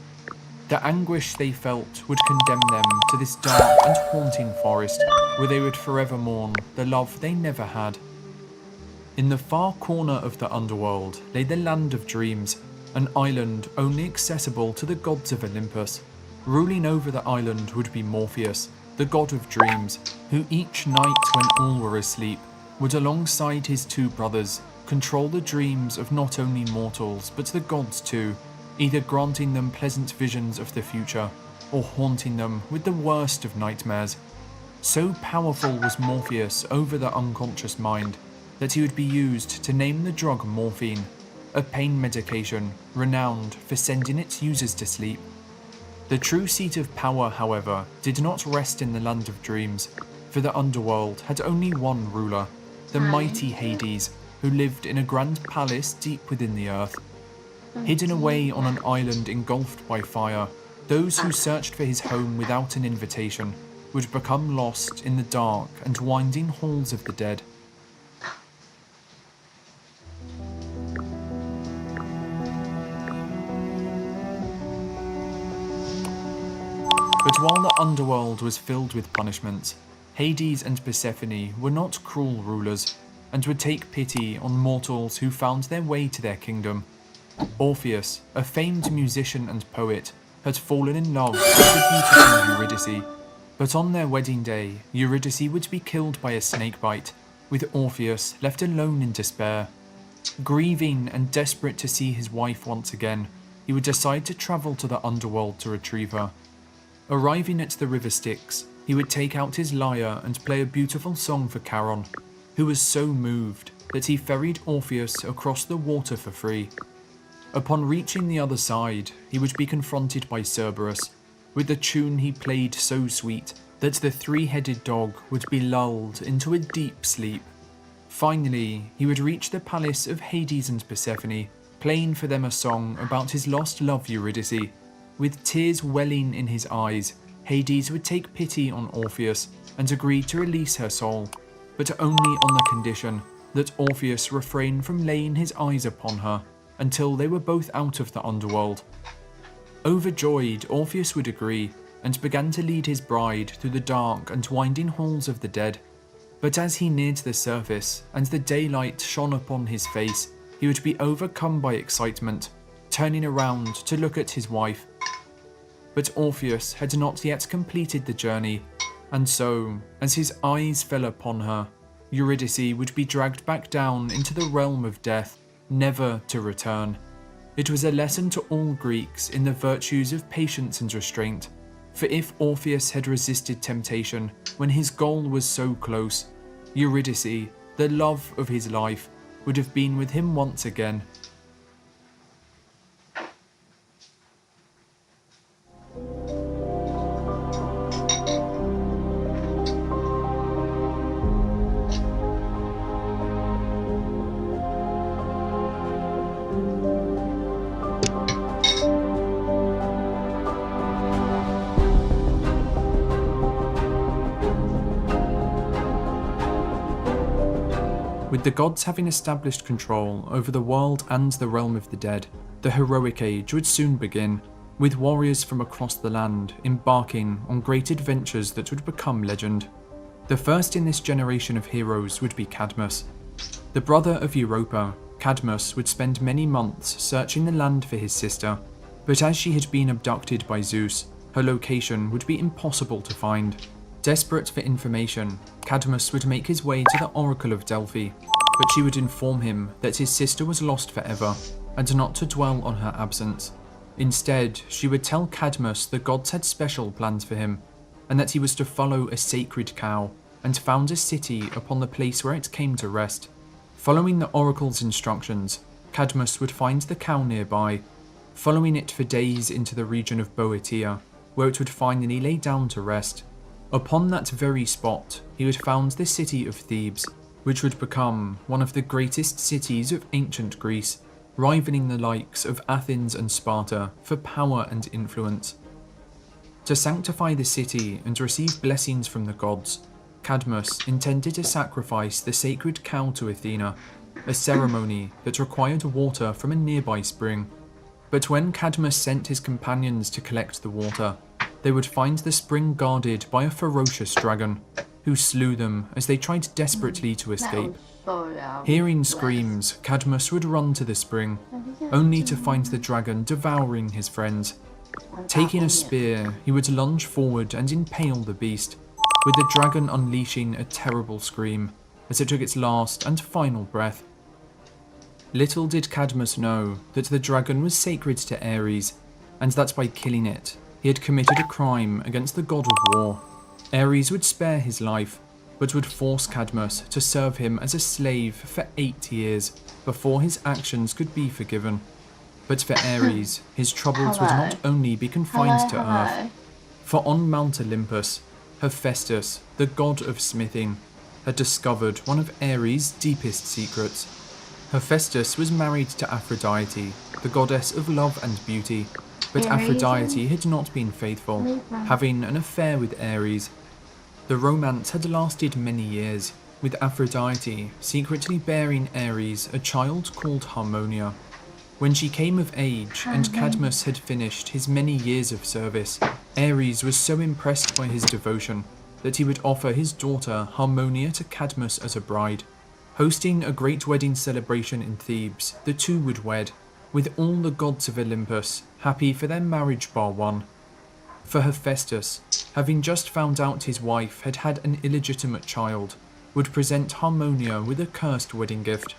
The anguish they felt would condemn them to this dark and haunting forest, where they would forever mourn the love they never had. In the far corner of the underworld lay the Land of Dreams, an island only accessible to the gods of Olympus. Ruling over the island would be Morpheus, the god of dreams, who each night when all were asleep would, alongside his 2 brothers, control the dreams of not only mortals but the gods too, either granting them pleasant visions of the future or haunting them with the worst of nightmares. So powerful was Morpheus over the unconscious mind that he would be used to name the drug morphine, a pain medication renowned for sending its users to sleep. The true seat of power, however, did not rest in the Land of Dreams, for the underworld had only one ruler, the mighty Hades, who lived in a grand palace deep within the earth. Hidden away on an island engulfed by fire, those who searched for his home without an invitation would become lost in the dark and winding halls of the dead. But while the underworld was filled with punishments, Hades and Persephone were not cruel rulers, and would take pity on mortals who found their way to their kingdom. Orpheus, a famed musician and poet, had fallen in love with the beautiful Eurydice, but on their wedding day, Eurydice would be killed by a snakebite, with Orpheus left alone in despair. Grieving and desperate to see his wife once again, he would decide to travel to the underworld to retrieve her. Arriving at the river Styx, he would take out his lyre and play a beautiful song for Charon, who was so moved that he ferried Orpheus across the water for free. Upon reaching the other side, he would be confronted by Cerberus, with the tune he played so sweet that the three-headed dog would be lulled into a deep sleep. Finally, he would reach the palace of Hades and Persephone, playing for them a song about his lost love Eurydice. With tears welling in his eyes, Hades would take pity on Orpheus and agree to release her soul, but only on the condition that Orpheus refrain from laying his eyes upon her until they were both out of the underworld. Overjoyed, Orpheus would agree and began to lead his bride through the dark and winding halls of the dead. But as he neared the surface and the daylight shone upon his face, he would be overcome by excitement, turning around to look at his wife. But Orpheus had not yet completed the journey, and so, as his eyes fell upon her, Eurydice would be dragged back down into the realm of death, never to return. It was a lesson to all Greeks in the virtues of patience and restraint, for if Orpheus had resisted temptation when his goal was so close, Eurydice, the love of his life, would have been with him once again. With the gods having established control over the world and the realm of the dead, the heroic age would soon begin, with warriors from across the land embarking on great adventures that would become legend. The first in this generation of heroes would be Cadmus. The brother of Europa, Cadmus would spend many months searching the land for his sister, but as she had been abducted by Zeus, her location would be impossible to find. Desperate for information, Cadmus would make his way to the Oracle of Delphi, but she would inform him that his sister was lost forever, and not to dwell on her absence. Instead, she would tell Cadmus the gods had special plans for him, and that he was to follow a sacred cow and found a city upon the place where it came to rest. Following the oracle's instructions, Cadmus would find the cow nearby, following it for days into the region of Boeotia, where it would finally lay down to rest. Upon that very spot, he would found the city of Thebes, which would become one of the greatest cities of ancient Greece, rivaling the likes of Athens and Sparta for power and influence. To sanctify the city and receive blessings from the gods, Cadmus intended to sacrifice the sacred cow to Athena, a ceremony that required water from a nearby spring. But when Cadmus sent his companions to collect the water, they would find the spring guarded by a ferocious dragon, who slew them as they tried desperately to escape. Hearing screams, Cadmus would run to the spring, only to find the dragon devouring his friends. Taking a spear, he would lunge forward and impale the beast, with the dragon unleashing a terrible scream as it took its last and final breath. Little did Cadmus know that the dragon was sacred to Ares, and that by killing it, he had committed a crime against the god of war. Ares would spare his life, but would force Cadmus to serve him as a slave for 8 years before his actions could be forgiven. But for Ares, his troubles would not only be confined to Earth, for on Mount Olympus, Hephaestus, the god of smithing, had discovered one of Ares' deepest secrets. Hephaestus was married to Aphrodite, the goddess of love and beauty, but Aphrodite had not been faithful, having an affair with Ares. The romance had lasted many years, with Aphrodite secretly bearing Ares a child called Harmonia. When she came of age and Cadmus had finished his many years of service, Ares was so impressed by his devotion that he would offer his daughter Harmonia to Cadmus as a bride. Hosting a great wedding celebration in Thebes, the two would wed, with all the gods of Olympus happy for their marriage bar one. For Hephaestus, having just found out his wife had had an illegitimate child, would present Harmonia with a cursed wedding gift.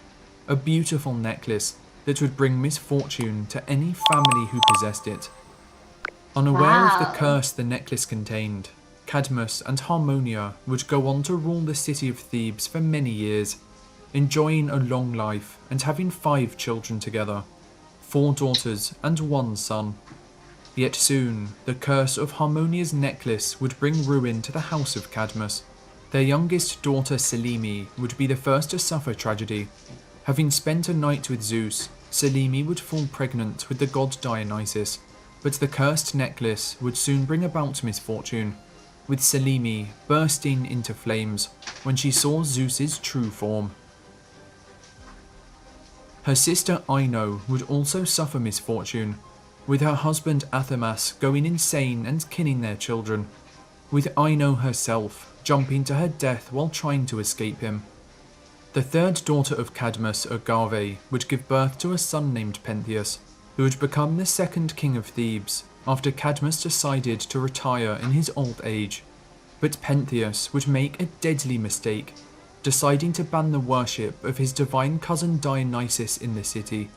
a beautiful necklace that would bring misfortune to any family who possessed it. Unaware of the curse the necklace contained, Cadmus and Harmonia would go on to rule the city of Thebes for many years, enjoying a long life and having 5 children together, 4 daughters and 1 son. Yet soon, the curse of Harmonia's necklace would bring ruin to the house of Cadmus. Their youngest daughter Selene would be the first to suffer tragedy. Having spent a night with Zeus, Selene would fall pregnant with the god Dionysus, but the cursed necklace would soon bring about misfortune, with Selene bursting into flames when she saw Zeus's true form. Her sister Ino would also suffer misfortune, with her husband Athamas going insane and killing their children, with Ino herself jumping to her death while trying to escape him. The third daughter of Cadmus, Agave, would give birth to a son named Pentheus, who would become the second king of Thebes after Cadmus decided to retire in his old age. But Pentheus would make a deadly mistake, deciding to ban the worship of his divine cousin Dionysus in the city.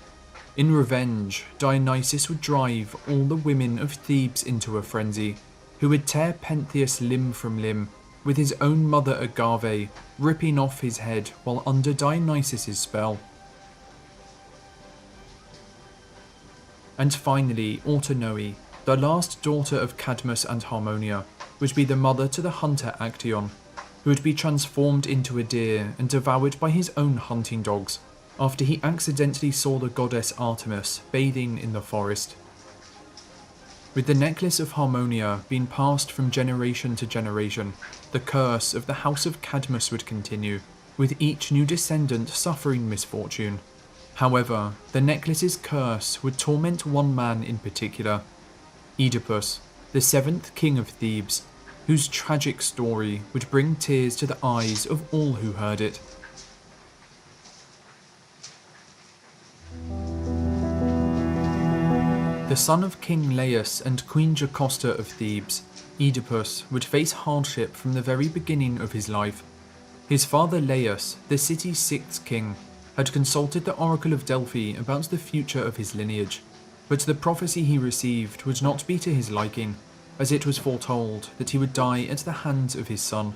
In revenge, Dionysus would drive all the women of Thebes into a frenzy, who would tear Pentheus limb from limb, with his own mother Agave ripping off his head while under Dionysus's spell. And finally, Autonoe, the last daughter of Cadmus and Harmonia, would be the mother to the hunter Actaeon, who would be transformed into a deer and devoured by his own hunting dogs, after he accidentally saw the goddess Artemis bathing in the forest. With the necklace of Harmonia being passed from generation to generation, the curse of the house of Cadmus would continue, with each new descendant suffering misfortune. However, the necklace's curse would torment one man in particular, Oedipus, the 7th king of Thebes, whose tragic story would bring tears to the eyes of all who heard it. The son of King Laius and Queen Jocasta of Thebes, Oedipus would face hardship from the very beginning of his life. His father Laius, the city's 6th king, had consulted the Oracle of Delphi about the future of his lineage, but the prophecy he received would not be to his liking, as it was foretold that he would die at the hands of his son.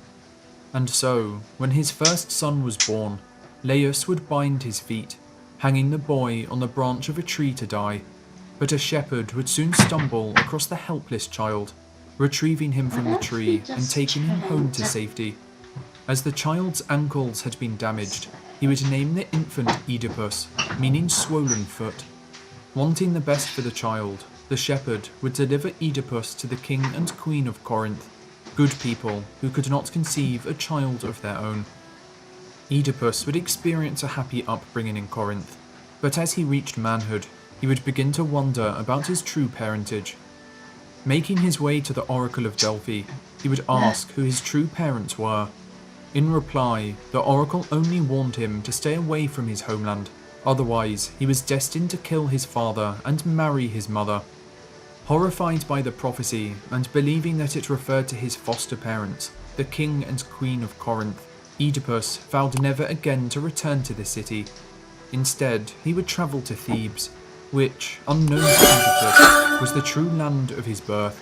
And so, when his first son was born, Laius would bind his feet, hanging the boy on the branch of a tree to die. But a shepherd would soon stumble across the helpless child, retrieving him from the tree and taking him home to safety. As the child's ankles had been damaged, he would name the infant Oedipus, meaning swollen foot. Wanting the best for the child, the shepherd would deliver Oedipus to the king and queen of Corinth, good people who could not conceive a child of their own. Oedipus would experience a happy upbringing in Corinth, but as he reached manhood, he would begin to wonder about his true parentage. Making his way to the Oracle of Delphi, he would ask who his true parents were. In reply, the oracle only warned him to stay away from his homeland, otherwise he was destined to kill his father and marry his mother. Horrified by the prophecy and believing that it referred to his foster parents, the king and queen of Corinth, Oedipus vowed never again to return to the city. Instead, he would travel to Thebes, which, unknown to Oedipus, was the true land of his birth.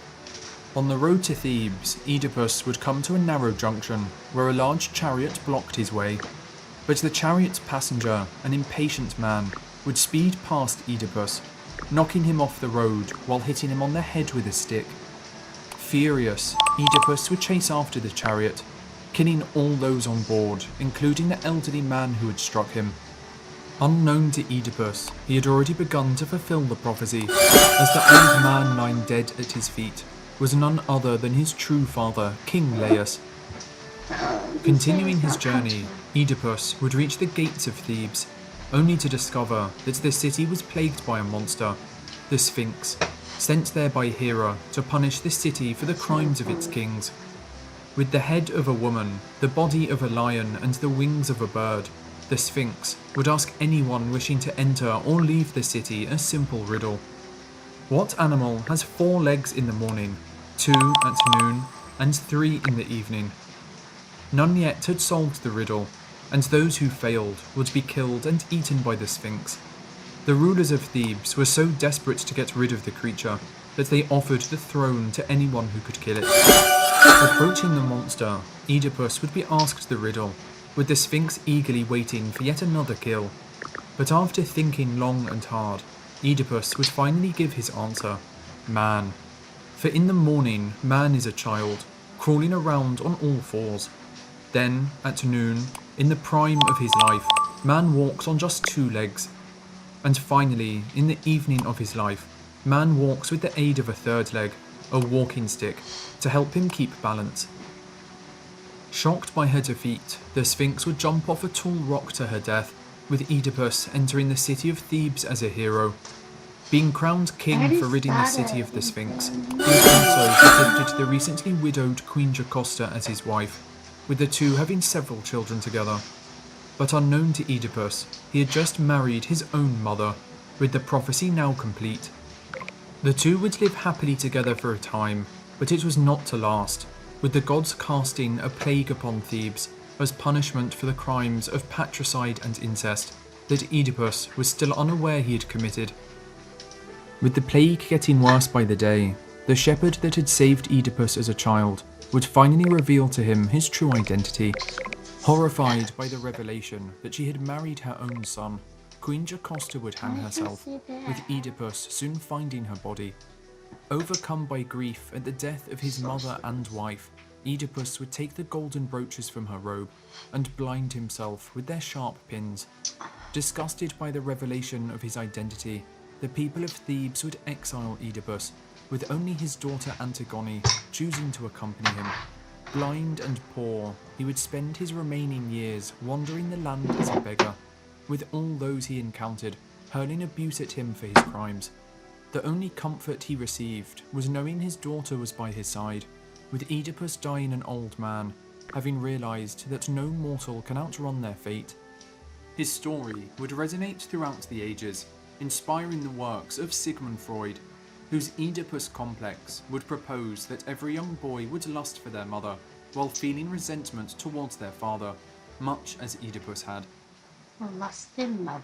On the road to Thebes, Oedipus would come to a narrow junction where a large chariot blocked his way. But the chariot's passenger, an impatient man, would speed past Oedipus, knocking him off the road while hitting him on the head with a stick. Furious, Oedipus would chase after the chariot, killing all those on board, including the elderly man who had struck him. Unknown to Oedipus, he had already begun to fulfill the prophecy, as the old man lying dead at his feet was none other than his true father, King Laius. Continuing his journey, Oedipus would reach the gates of Thebes, only to discover that the city was plagued by a monster, the Sphinx, sent there by Hera to punish the city for the crimes of its kings. With the head of a woman, the body of a lion and the wings of a bird, the Sphinx would ask anyone wishing to enter or leave the city a simple riddle. What animal has 4 legs in the morning, 2 at noon, and 3 in the evening? None yet had solved the riddle, and those who failed would be killed and eaten by the Sphinx. The rulers of Thebes were so desperate to get rid of the creature that they offered the throne to anyone who could kill it. Approaching the monster, Oedipus would be asked the riddle, with the Sphinx eagerly waiting for yet another kill. But after thinking long and hard, Oedipus would finally give his answer: man. For in the morning, man is a child, crawling around on all fours. Then, at noon, in the prime of his life, man walks on just 2 legs. And finally, in the evening of his life, man walks with the aid of a 3rd leg, a walking stick, to help him keep balance. Shocked by her defeat, the Sphinx would jump off a tall rock to her death, with Oedipus entering the city of Thebes as a hero. Being crowned king for ridding the city of the Sphinx, he was also gifted the recently widowed Queen Jocasta as his wife, with the two having several children together. But unknown to Oedipus, he had just married his own mother, with the prophecy now complete. The two would live happily together for a time, but it was not to last, with the gods casting a plague upon Thebes as punishment for the crimes of patricide and incest that Oedipus was still unaware he had committed. With the plague getting worse by the day, the shepherd that had saved Oedipus as a child would finally reveal to him his true identity. Horrified by the revelation that she had married her own son, Queen Jocasta would hang herself, with Oedipus soon finding her body. Overcome by grief at the death of his mother and wife, Oedipus would take the golden brooches from her robe and blind himself with their sharp pins. Disgusted by the revelation of his identity, the people of Thebes would exile Oedipus, with only his daughter Antigone choosing to accompany him. Blind and poor, he would spend his remaining years wandering the land as a beggar, with all those he encountered hurling abuse at him for his crimes. The only comfort he received was knowing his daughter was by his side, with Oedipus dying an old man, having realised that no mortal can outrun their fate. His story would resonate throughout the ages, inspiring the works of Sigmund Freud, whose Oedipus complex would propose that every young boy would lust for their mother, while feeling resentment towards their father, much as Oedipus had. A lusting mother.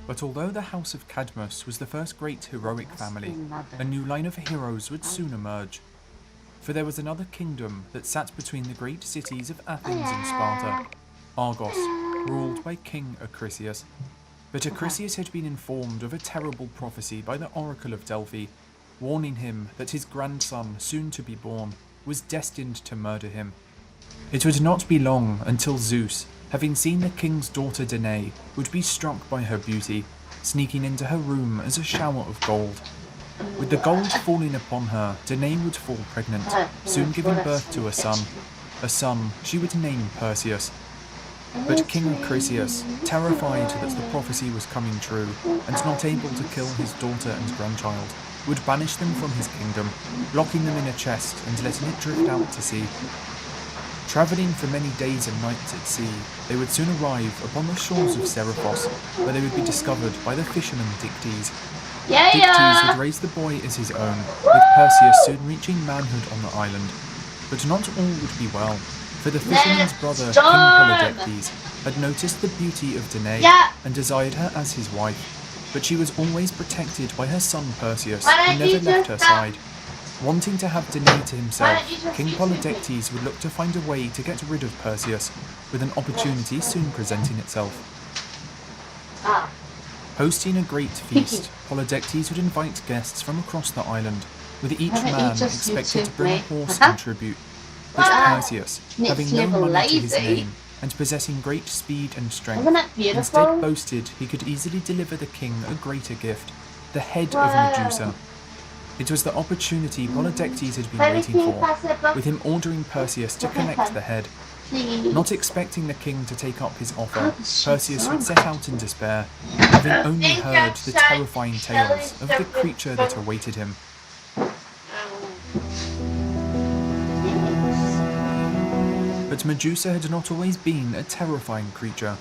But although the House of Cadmus was the first great heroic family, a new line of heroes would soon emerge. For there was another kingdom that sat between the great cities of Athens and Sparta, Argos, ruled by King Acrisius. But Acrisius had been informed of a terrible prophecy by the Oracle of Delphi, warning him that his grandson, soon to be born, was destined to murder him. It would not be long until Zeus, having seen the king's daughter Danae, would be struck by her beauty, sneaking into her room as a shower of gold. With the gold falling upon her, Danae would fall pregnant, soon giving birth to a son she would name Perseus. But King Acrisius, terrified that the prophecy was coming true, and not able to kill his daughter and grandchild, would banish them from his kingdom, locking them in a chest and letting it drift out to sea. Travelling for many days and nights at sea, they would soon arrive upon the shores of Seriphos, where they would be discovered by the fisherman Dictys. Dictys would raise the boy as his own, with Perseus soon reaching manhood on the island. But not all would be well, for the fisherman's brother, King Polydectes, had noticed the beauty of Danae and desired her as his wife, but she was always protected by her son Perseus, who never left her side. Wanting to have Danae to himself, King Polydectes would look to find a way to get rid of Perseus, with an opportunity soon presenting itself. Hosting a great feast, Polydectes would invite guests from across the island, with each man expected to bring a horse in tribute. But Perseus, having no money to his name, and possessing great speed and strength, instead boasted he could easily deliver the king a greater gift, the head of Medusa. It was the opportunity Polydectes had been waiting for, with him ordering Perseus to collect the head. Not expecting the king to take up his offer, Perseus would set out in despair, having only heard the terrifying tales of the creature that awaited him. But Medusa had not always been a terrifying creature.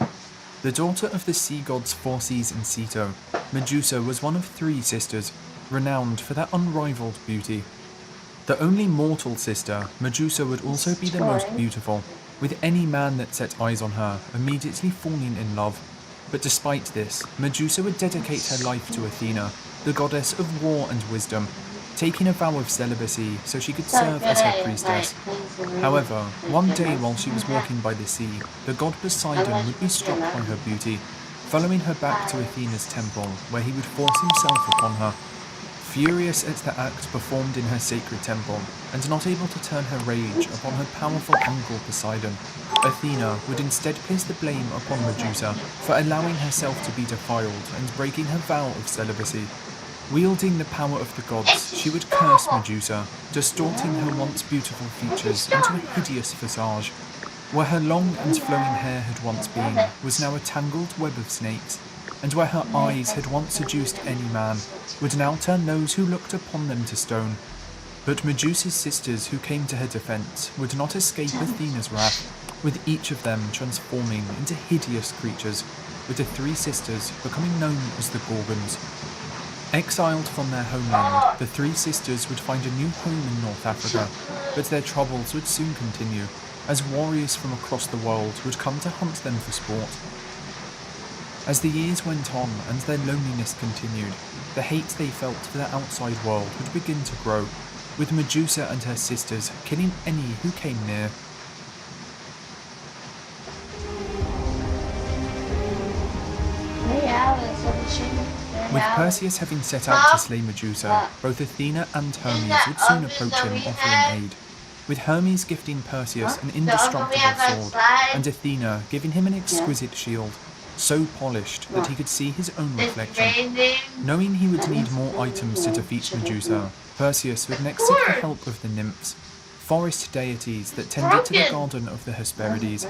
The daughter of the sea gods Phorcys and Ceto, Medusa was one of 3 sisters, renowned for their unrivaled beauty. The only mortal sister, Medusa would also be the most beautiful, with any man that set eyes on her immediately falling in love. But despite this, Medusa would dedicate her life to Athena, the goddess of war and wisdom, taking a vow of celibacy so she could serve as her priestess. However, one day while she was walking by the sea, the god Poseidon would be struck by her beauty, following her back to Athena's temple, where he would force himself upon her. Furious at the act performed in her sacred temple, and not able to turn her rage upon her powerful uncle Poseidon, Athena would instead place the blame upon Medusa for allowing herself to be defiled and breaking her vow of celibacy. Wielding the power of the gods, she would curse Medusa, distorting her once beautiful features into a hideous visage. Where her long and flowing hair had once been was now a tangled web of snakes, and where her eyes had once seduced any man would now turn those who looked upon them to stone. But Medusa's sisters who came to her defence would not escape Athena's wrath, with each of them transforming into hideous creatures, with the three sisters becoming known as the Gorgons. Exiled from their homeland, the three sisters would find a new home in North Africa, but their troubles would soon continue, as warriors from across the world would come to hunt them for sport. As the years went on and their loneliness continued, the hate they felt for the outside world would begin to grow, with Medusa and her sisters killing any who came near. With Perseus having set out to slay Medusa, both Athena and Hermes would soon approach him offering aid, with Hermes gifting Perseus an indestructible sword, and Athena giving him an exquisite shield, so polished that he could see his own reflection. Knowing he would need more items to defeat Medusa, Perseus would next seek the help of the nymphs, forest deities that tended to the garden of the Hesperides.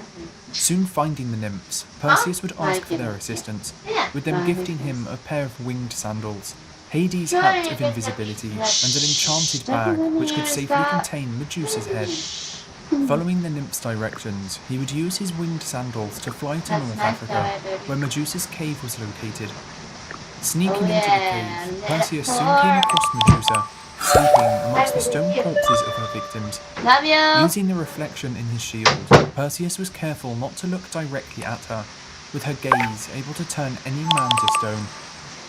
Soon finding the nymphs, Perseus would ask for their assistance, with them gifting him a pair of winged sandals, Hades' hat of invisibility, and an enchanted bag which could safely contain Medusa's head. Following the nymph's directions, he would use his winged sandals to fly to North Africa, where Medusa's cave was located. Sneaking into the cave, Perseus soon came across Medusa, sleeping amongst the stone corpses of her victims. Using the reflection in his shield, Perseus was careful not to look directly at her, with her gaze able to turn any man to stone.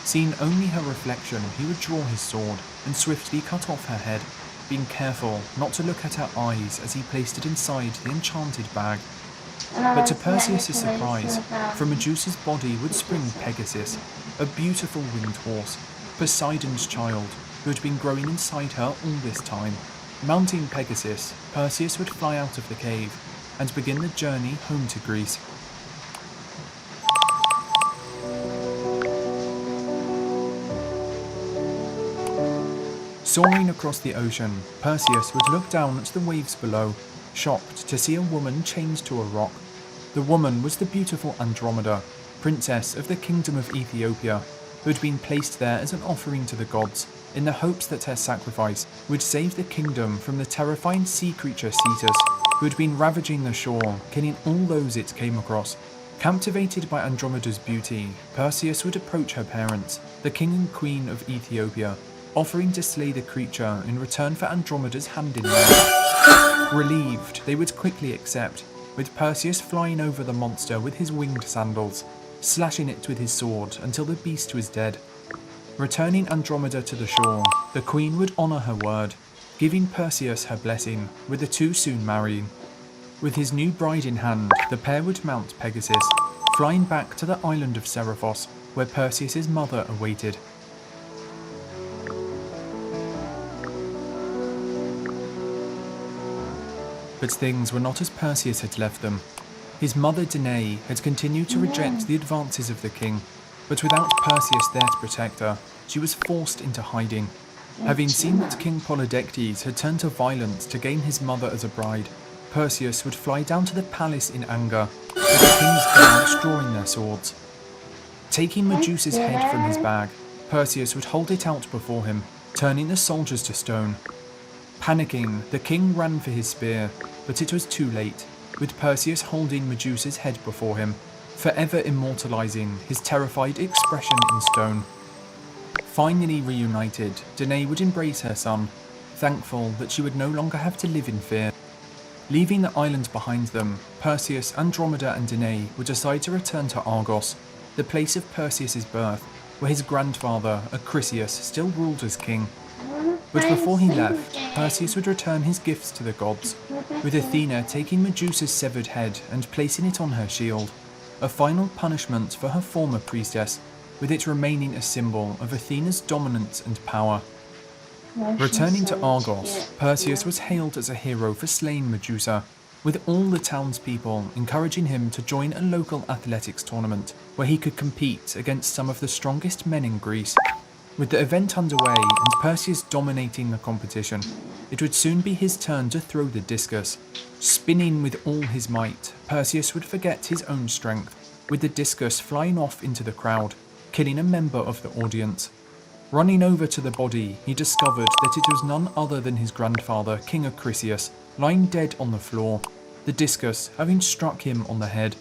Seeing only her reflection, he would draw his sword and swiftly cut off her head, being careful not to look at her eyes as he placed it inside the enchanted bag. But to Perseus' surprise, from Medusa's body would spring Pegasus, a beautiful winged horse, Poseidon's child, who had been growing inside her all this time. Mounting Pegasus, Perseus would fly out of the cave and begin the journey home to Greece. Soaring across the ocean, Perseus would look down at the waves below, shocked to see a woman chained to a rock. The woman was the beautiful Andromeda, princess of the kingdom of Ethiopia, who had been placed there as an offering to the gods, in the hopes that her sacrifice would save the kingdom from the terrifying sea creature Cetus, who had been ravaging the shore, killing all those it came across. Captivated by Andromeda's beauty, Perseus would approach her parents, the king and queen of Ethiopia, offering to slay the creature in return for Andromeda's hand in marriage. Relieved, they would quickly accept, with Perseus flying over the monster with his winged sandals, slashing it with his sword until the beast was dead. Returning Andromeda to the shore, the queen would honour her word, giving Perseus her blessing, with the two soon marrying. With his new bride in hand, the pair would mount Pegasus, flying back to the island of Seriphos, where Perseus' mother awaited. But things were not as Perseus had left them. His mother Danae had continued to reject the advances of the king, but without Perseus there to protect her, she was forced into hiding. Having seen that King Polydectes had turned to violence to gain his mother as a bride, Perseus would fly down to the palace in anger, with the king's guards drawing their swords. Taking Medusa's head from his bag, Perseus would hold it out before him, turning the soldiers to stone. Panicking, the king ran for his spear, but it was too late, with Perseus holding Medusa's head before him, forever immortalizing his terrified expression in stone. Finally reunited, Danae would embrace her son, thankful that she would no longer have to live in fear. Leaving the island behind them, Perseus, Andromeda and Danae would decide to return to Argos, the place of Perseus' birth, where his grandfather, Acrisius, still ruled as king. But before he left, Perseus would return his gifts to the gods, with Athena taking Medusa's severed head and placing it on her shield, a final punishment for her former priestess, with it remaining a symbol of Athena's dominance and power. Returning to Argos, Perseus was hailed as a hero for slaying Medusa, with all the townspeople encouraging him to join a local athletics tournament where he could compete against some of the strongest men in Greece. With the event underway and Perseus dominating the competition, it would soon be his turn to throw the discus. Spinning with all his might, Perseus would forget his own strength, with the discus flying off into the crowd, killing a member of the audience. Running over to the body, he discovered that it was none other than his grandfather, King Acrisius, lying dead on the floor, the discus having struck him on the head.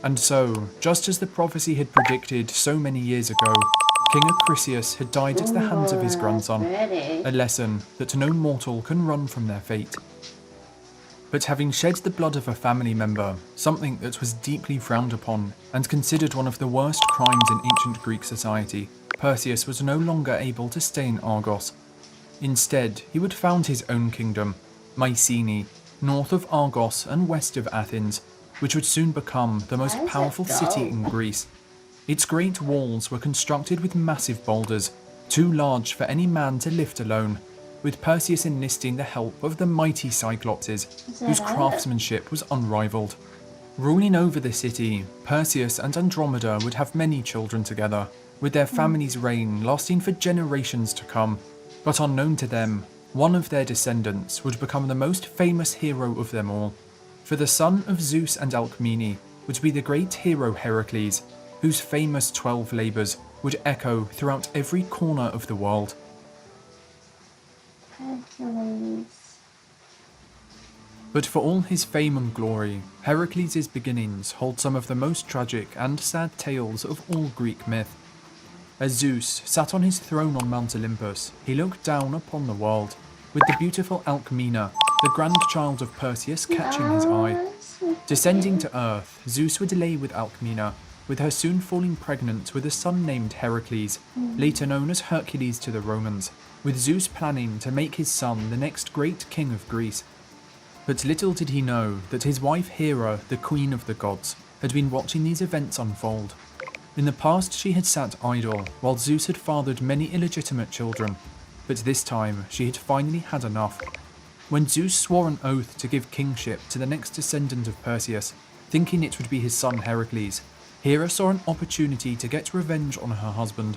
And so, just as the prophecy had predicted so many years ago, King Acrisius had died at the hands of his grandson, a lesson that no mortal can run from their fate. But having shed the blood of a family member, something that was deeply frowned upon and considered one of the worst crimes in ancient Greek society, Perseus was no longer able to stay in Argos. Instead, he would found his own kingdom, Mycenae, north of Argos and west of Athens, which would soon become the most powerful city in Greece. Its great walls were constructed with massive boulders, too large for any man to lift alone, with Perseus enlisting the help of the mighty Cyclopses, whose craftsmanship was unrivaled. Ruling over the city, Perseus and Andromeda would have many children together, with their family's reign lasting for generations to come. But unknown to them, one of their descendants would become the most famous hero of them all. For the son of Zeus and Alcmene would be the great hero Heracles, whose famous 12 labours would echo throughout every corner of the world. But for all his fame and glory, Heracles' beginnings hold some of the most tragic and sad tales of all Greek myth. As Zeus sat on his throne on Mount Olympus, he looked down upon the world, with the beautiful Alcmena, the grandchild of Perseus, catching his eye. Descending to earth, Zeus would lay with Alcmena, with her soon falling pregnant with a son named Heracles, later known as Hercules to the Romans, with Zeus planning to make his son the next great king of Greece. But little did he know that his wife Hera, the queen of the gods, had been watching these events unfold. In the past she had sat idle, while Zeus had fathered many illegitimate children, but this time she had finally had enough. When Zeus swore an oath to give kingship to the next descendant of Perseus, thinking it would be his son Heracles, Hera saw an opportunity to get revenge on her husband.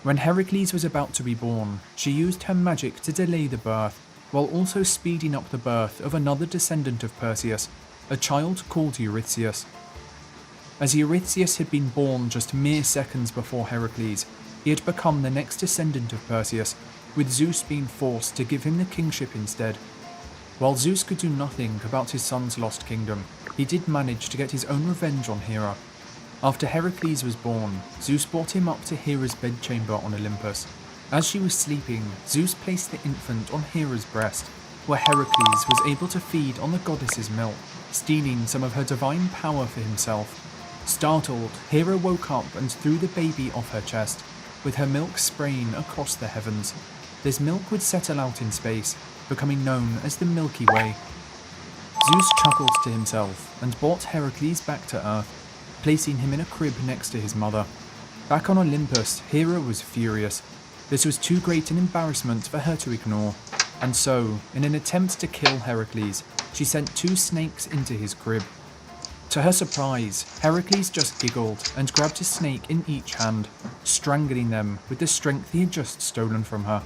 When Heracles was about to be born, she used her magic to delay the birth, while also speeding up the birth of another descendant of Perseus, a child called Eurystheus. As Eurystheus had been born just mere seconds before Heracles, he had become the next descendant of Perseus, with Zeus being forced to give him the kingship instead. While Zeus could do nothing about his son's lost kingdom, he did manage to get his own revenge on Hera. After Heracles was born, Zeus brought him up to Hera's bedchamber on Olympus. As she was sleeping, Zeus placed the infant on Hera's breast, where Heracles was able to feed on the goddess's milk, stealing some of her divine power for himself. Startled, Hera woke up and threw the baby off her chest, with her milk spraying across the heavens. This milk would settle out in space, becoming known as the Milky Way. Zeus chuckled to himself and brought Heracles back to Earth, placing him in a crib next to his mother. Back on Olympus, Hera was furious. This was too great an embarrassment for her to ignore, and so, in an attempt to kill Heracles, she sent 2 snakes into his crib. To her surprise, Heracles just giggled and grabbed a snake in each hand, strangling them with the strength he had just stolen from her.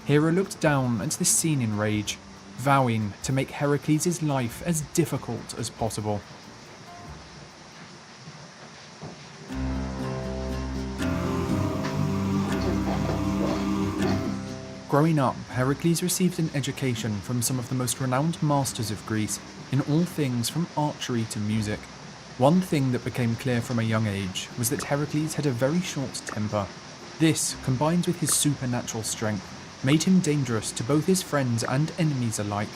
Hera looked down at this scene in rage, vowing to make Heracles' life as difficult as possible. Growing up, Heracles received an education from some of the most renowned masters of Greece, in all things from archery to music. One thing that became clear from a young age was that Heracles had a very short temper. This, combined with his supernatural strength, made him dangerous to both his friends and enemies alike.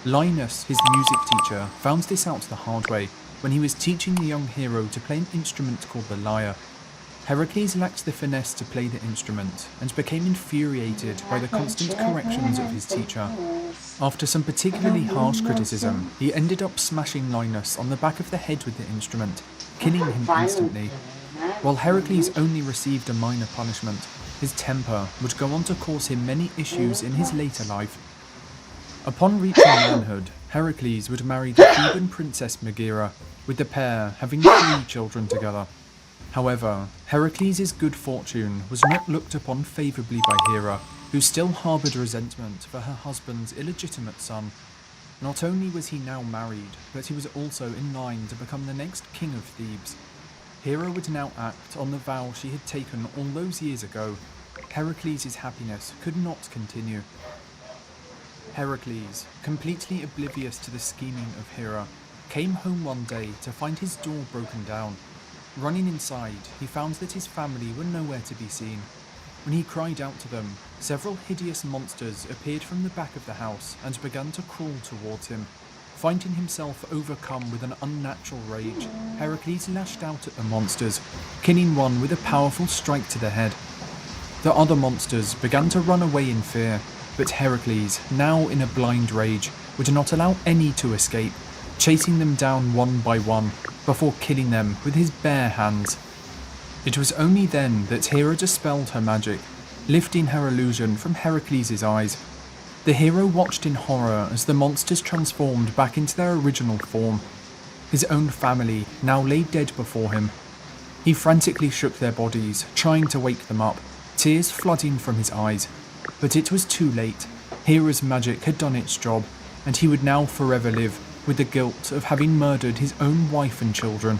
Linus, his music teacher, found this out the hard way when he was teaching the young hero to play an instrument called the lyre. Heracles lacked the finesse to play the instrument and became infuriated by the constant corrections of his teacher. After some particularly harsh criticism, he ended up smashing Linus on the back of the head with the instrument, killing him instantly. While Heracles only received a minor punishment, his temper would go on to cause him many issues in his later life. Upon reaching manhood, Heracles would marry the Theban princess Megaera, with the pair having 3 children together. However, Heracles' good fortune was not looked upon favourably by Hera, who still harboured resentment for her husband's illegitimate son. Not only was he now married, but he was also in line to become the next king of Thebes. Hera would now act on the vow she had taken all those years ago. Heracles' happiness could not continue. Heracles, completely oblivious to the scheming of Hera, came home one day to find his door broken down. Running inside, he found that his family were nowhere to be seen. When he cried out to them, several hideous monsters appeared from the back of the house and began to crawl towards him. Finding himself overcome with an unnatural rage, Heracles lashed out at the monsters, killing one with a powerful strike to the head. The other monsters began to run away in fear, but Heracles, now in a blind rage, would not allow any to escape, chasing them down one by one, before killing them with his bare hands. It was only then that Hera dispelled her magic, lifting her illusion from Heracles' eyes. The hero watched in horror as the monsters transformed back into their original form. His own family now lay dead before him. He frantically shook their bodies, trying to wake them up, tears flooding from his eyes. But it was too late. Hera's magic had done its job, and he would now forever live with the guilt of having murdered his own wife and children.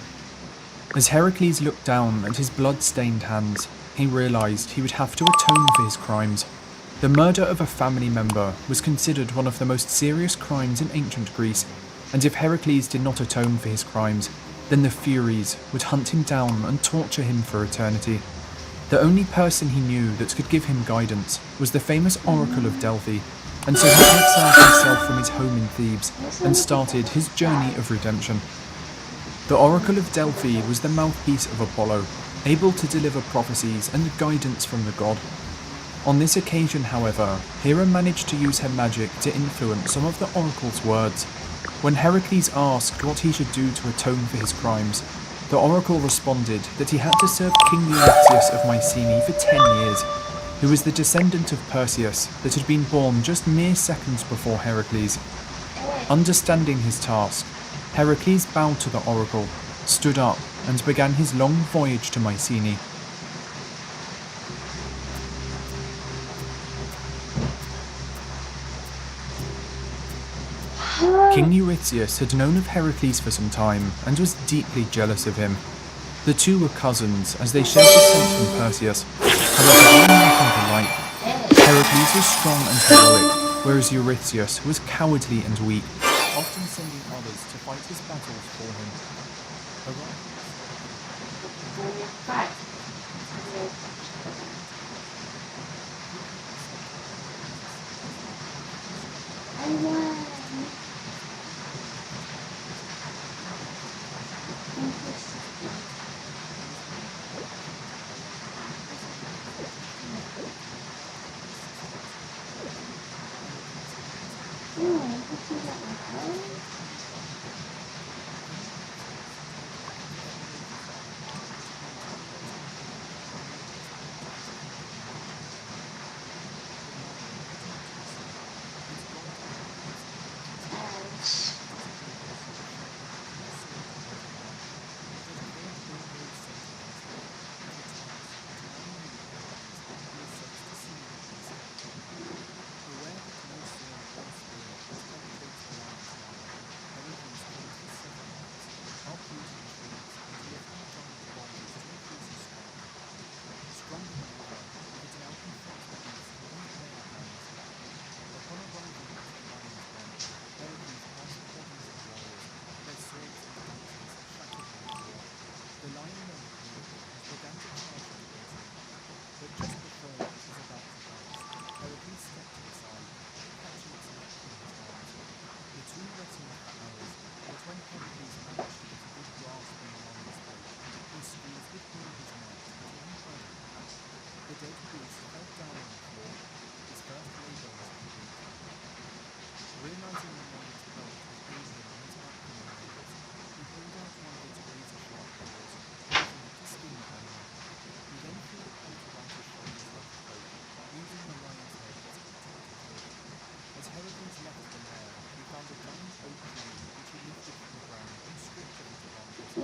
As Heracles looked down at his blood-stained hands, he realised he would have to atone for his crimes. The murder of a family member was considered one of the most serious crimes in ancient Greece, and if Heracles did not atone for his crimes, then the Furies would hunt him down and torture him for eternity. The only person he knew that could give him guidance was the famous Oracle of Delphi, and so he exiled himself from his home in Thebes and started his journey of redemption. The Oracle of Delphi was the mouthpiece of Apollo, able to deliver prophecies and guidance from the god. On this occasion, however, Hera managed to use her magic to influence some of the oracle's words. When Heracles asked what he should do to atone for his crimes, the oracle responded that he had to serve King Eurystheus of Mycenae for 10 years, who was the descendant of Perseus that had been born just mere seconds before Heracles. Understanding his task, Heracles bowed to the oracle, stood up, and began his long voyage to Mycenae. King Eurystheus had known of Heracles for some time and was deeply jealous of him. The two were cousins as they shared descent from Perseus. However, they were nothing alike. Heracles was strong and heroic, whereas Eurystheus was cowardly and weak, often sending others to fight his battles for him.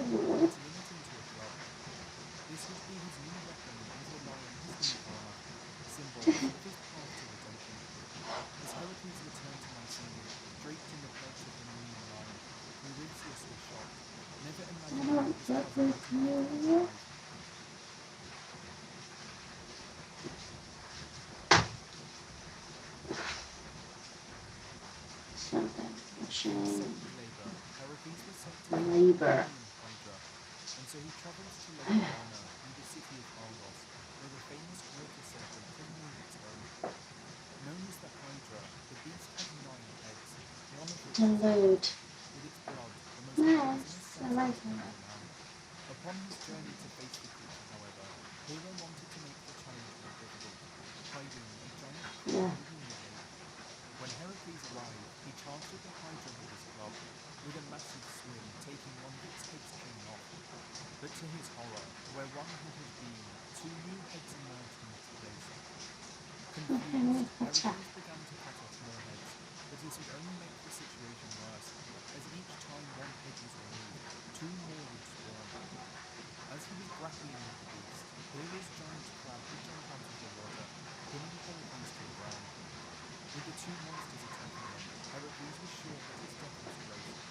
it into a club. This would be his new weapon and rely on his new armor, symbol of his path to redemption. As Heracles returned to Mycenae, draped in the pelts of the marine lion, Eurystheus was shocked, never imagining his cousin would take his side. Second labor, Heracles was sent to the Herculean Hydra, and so he travelled to Lake Lerna and the city of Argos, where the famous water serpent had made its home. Known as the Hydra, the beast had 9 heads, one of which was alive, with its blood the most poisonous substance known to man. Upon his journey to face the creature, however, Hera wanted to make the challenge more difficult, hiding a giant crab within the lake. When Heracles arrived, he charged at the Hydra with his club, with a massive swing taking one of its heads clean off. But to his horror, where one head had been, 2 new heads emerged in its place. Confused, Heracles began to cut off more heads, but this would only make the situation worse, as each time one head was removed, 2 more would spawn. As he was grappling with the beast, Hera's giant crab would jump out of the water, pinning Heracles to the ground. With the 2 monsters attacking him, Heracles was sure that his death was close.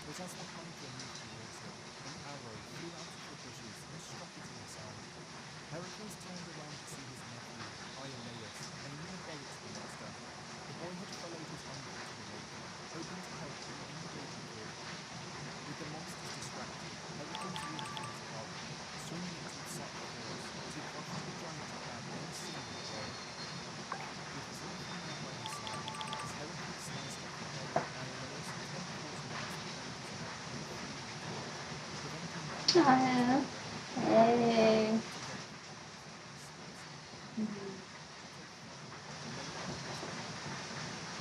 But as the Hydra moved towards him, an arrow flew out of the bushes and struck it in the side. Heracles turned around to see his nephew, Iolaus, aiming a bow at the monster. The boy had followed his uncle to the lake, hoping to help in any way he could. With the monsters distracted, Heracles reached for his club, swinging it with such force that it crushed the giant crab in a single blow. With Triton now by his side, as Heracles sliced off the head, Iolaus had then cauterized the bandages on it with a flaming torch, preventing one of the monsters from burning. Together, they sliced and cut,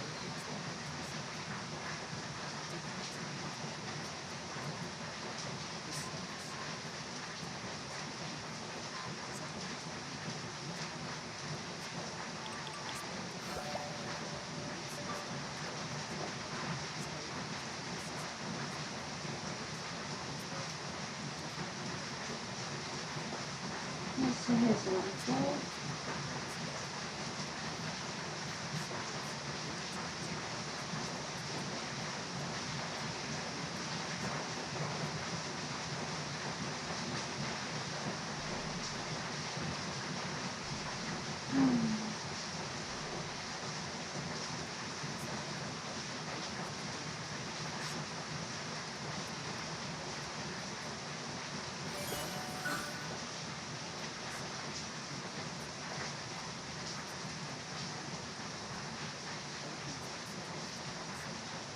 take fire, laying the heads on the lake. Heracles then went to the site of the Hydra. Digging its nose into the water to protect it. The slightest spark of light extinguished the flaming torch, sending the tiny body entirely into darkness. Despite defeating the Hydra, Eurystheus did not give up entirely, as Heracles had to assist in closing off the portholes, and therefore he definitely never gave up. Returning to Eurystheus' tent, the fact that the beast was serious, Hera took it to Iolaus' tent to warn him not to go near it, fearing the monster would kill him. Instead, however, Heracles was ordered to make a second attempt to capture the giant monster before killing it. Armed with his flaming torch, he took the second and almost impossible feat of lifting the head over the water. Heracles then set off to meet the second giant, the creature waiting in its prime position on the far side of the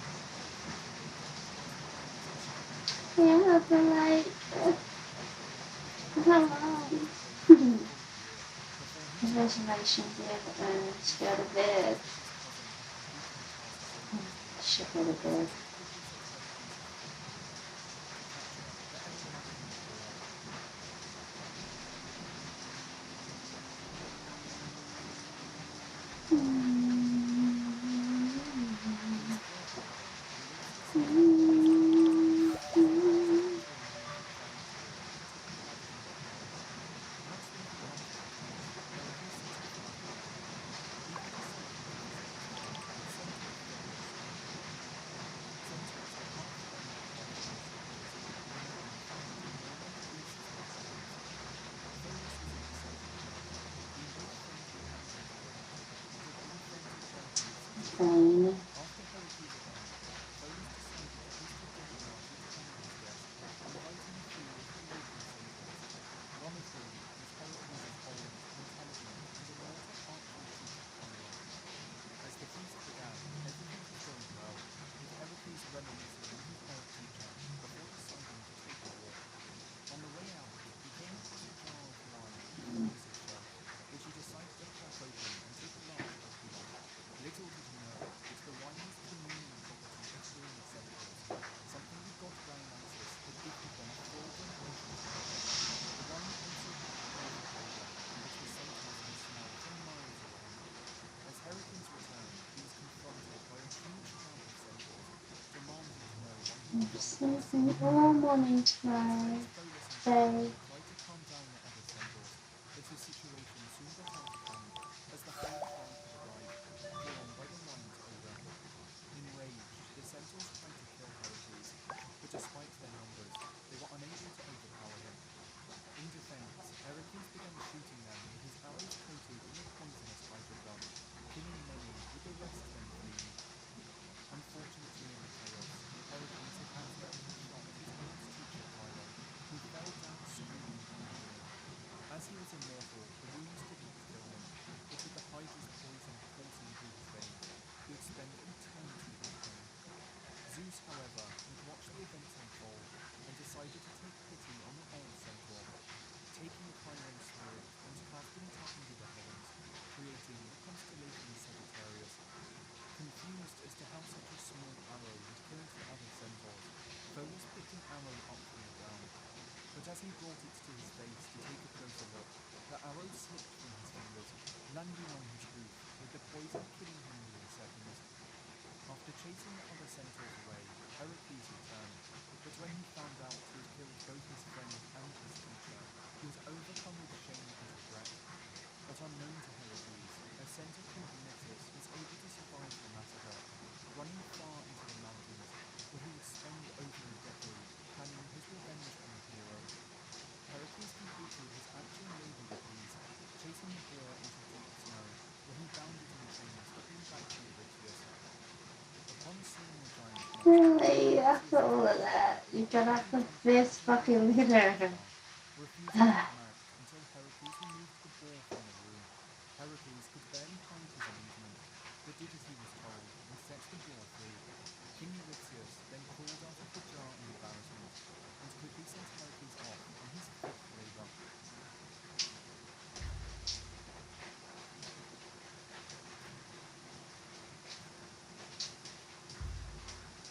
lake. With Heracles fighting for the boy for a whole year, before he finally arrived, just as his cousin had completed the task so easily, Heracles then quickly set Heracles free from the Hydra, to capture the ever-maddening boar. Instead, however, Eurystheus decided that he would return to Sparta to capture a mighty giant boar and take the lad from their home. Not thinking much of the task, Heracles set off immediately. Eager to celebrate his victory, he sent off Pheidias, the boar. I'm sleeping all morning tomorrow. Day. Tried to calm down the other centaurs, but his situation soon got out of hand as the whole crowd had arrived, drawn by the lion's odour. Enraged, the centaurs tried to kill Heracles, but despite their numbers, they were unable to overpower him. In defense, Heracles began shooting them with his arrows coated in a poisonous hydra gum, killing many with the rest then fleeing. Unfortunately in the chaos, Heracles had accidentally shot his once teacher Chiron, who fell down screaming in agony. As he was immortal, the wounds did not kill him, but with the hydra's poison coursing through his veins, he would spend eternity in pain. Zeus, however, had watched the events unfold and decided to take pity on the old centaur. Taking Chiron's spirit and casting it up into the heavens, creating the constellation Sagittarius. Confused as to how such a small arrow had killed the other centaurs, Pholus picked an arrow up from the ground. But as he brought it to his face to take a closer look, the arrow slipped from his fingers, landing on his roof, with the poison killing him within seconds. After chasing the other centaurs away, Heracles returned, but when he found out he had killed both his friend and his teacher, he was overcome with shame and regret. But unknown to Heracles, a centaur called Nessus was able to survive the massacre, running far into the mountains, where he would spend over a decade planning his revenge on the hero. Heracles completed his actual labour with these, chasing the boar into deep snow, where he bound it in chains to bring back to Eurystheus. Upon seeing the giant's monster, Really? After all of that, you got off the this fucking litter. refusing to come out until Heracles removed the boar from the room. Heracles could barely hide his amusement, but did as he was told and set the boar free. King Eurystheus then crawled out of the jar in embarrassment and quickly sent Heracles off on his 5th labour.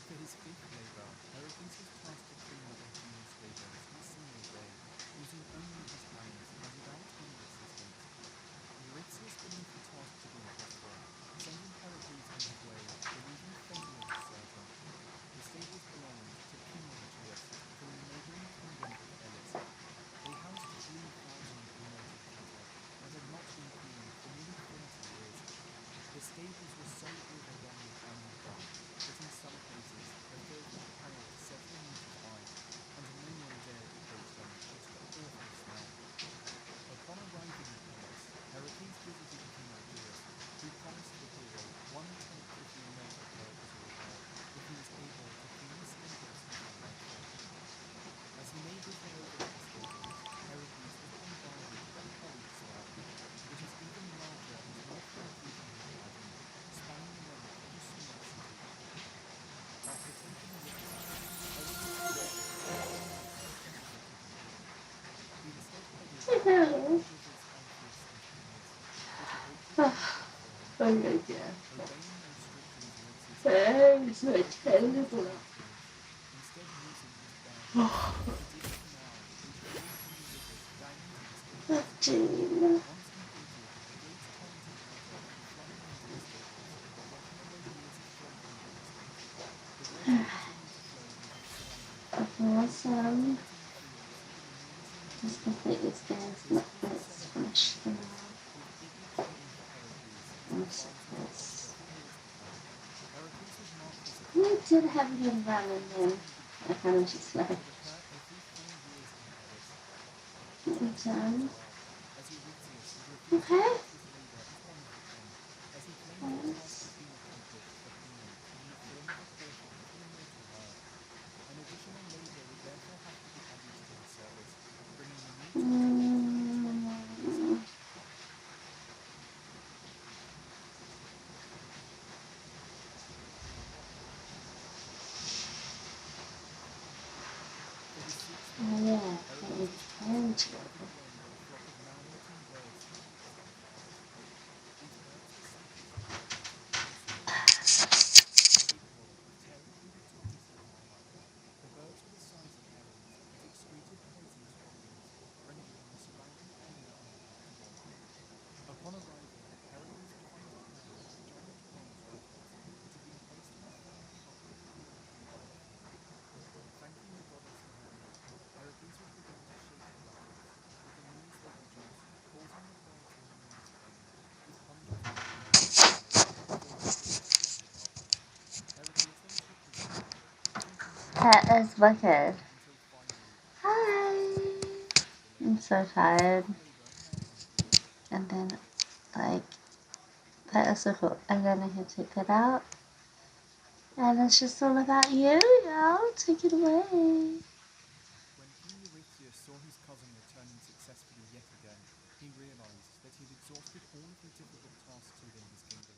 For his 5th labour, Heracles was tasked to clean the human stables in a single day, using only his hands and without any assistance. Eurystheus believed the task to be impossible, sending Heracles on his way, believing failure was certain. The stables belonged to King Atreus from the neighbouring kingdom of Elis. They housed 3,000 immortal cattle and had not been cleaned for nearly 30 years. The stables were so overrun with animal dung that in some places the filth had piled several meters high, and no one dared approach them due to the awful smell. Upon arriving in Elis, Heracles visited King Atreus, who promised the hero 1/10 of the immortal herb as a reward if he was able to clean the stables he had worked for. As he made his way over to the stables, Heracles was bombarded with a horrid smell. It was even larger and more filthy than he imagined, spanning the length of a small city. After taking a look around, Heracles decided to return to his city and get it in order. He instead headed towards the rivers Alpheus and Peneus, which he hoped would do the job for him. Oh my god. Obeying no restrictions Eurystheus I'm imposed, so Heracles terrible. did not move. Instead, using his bare hands, he dig a canal through all 3 rivers down into the stables. Gene. Once completed, a great torrent of water came flooding into the stables, washing away years of sheltering the listeners. The water continued to flow into the surrounding plains, Awesome. flooding the fields with an enormous amount of Just water. completely scans This caused a Netflix finish celebration of for now. joy, with people cheering for Heracles as he I'm advanced into surprised. prosperity years to come. Heracles was marked as a I hero, did and have he him gained running many in. splendid I kind of trophies, just which like would occur every 4 years in Elis. But it tragedy befell as done. well, as Eurystheus had refused to Okay. count his labour as one of the 10, as he claimed the task Nice. had been accomplished for payment in the form of a portion of the immortal herb. An additional labour would therefore have to be added to his service, bringing the new total to 20 years. For his 6th Oh labour, yeah, Heracles getting was tasked with into driving away a flock of man-eating birds from one of his campfires. These birds were subject to plagues, colossal in size, capable of tearing through the tightest of armour. The birds were the size of herons and excreted poisonous droppings, rendering the surrounding area uninhabitable. Upon arriving, Heracles would find at hand a giant bronze reptile that had been placed in a firm cup with pure putrid perfume. That is wicked. Hi. I'm so tired. And then, like, that is so cool. I'm gonna take that out. And it's just all about you, y'all. Take it away. When King Eurystheus saw his cousin returning successfully yet again, he realized that he'd exhausted all of the difficult tasks within his kingdom.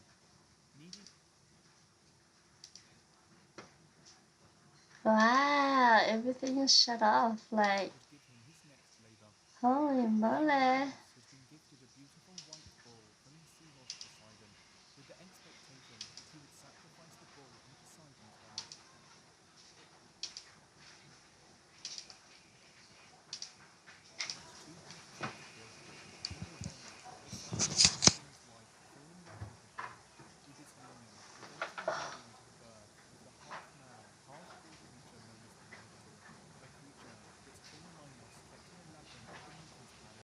Wow, everything is shut off. Like, Would give him his next labor. holy moly.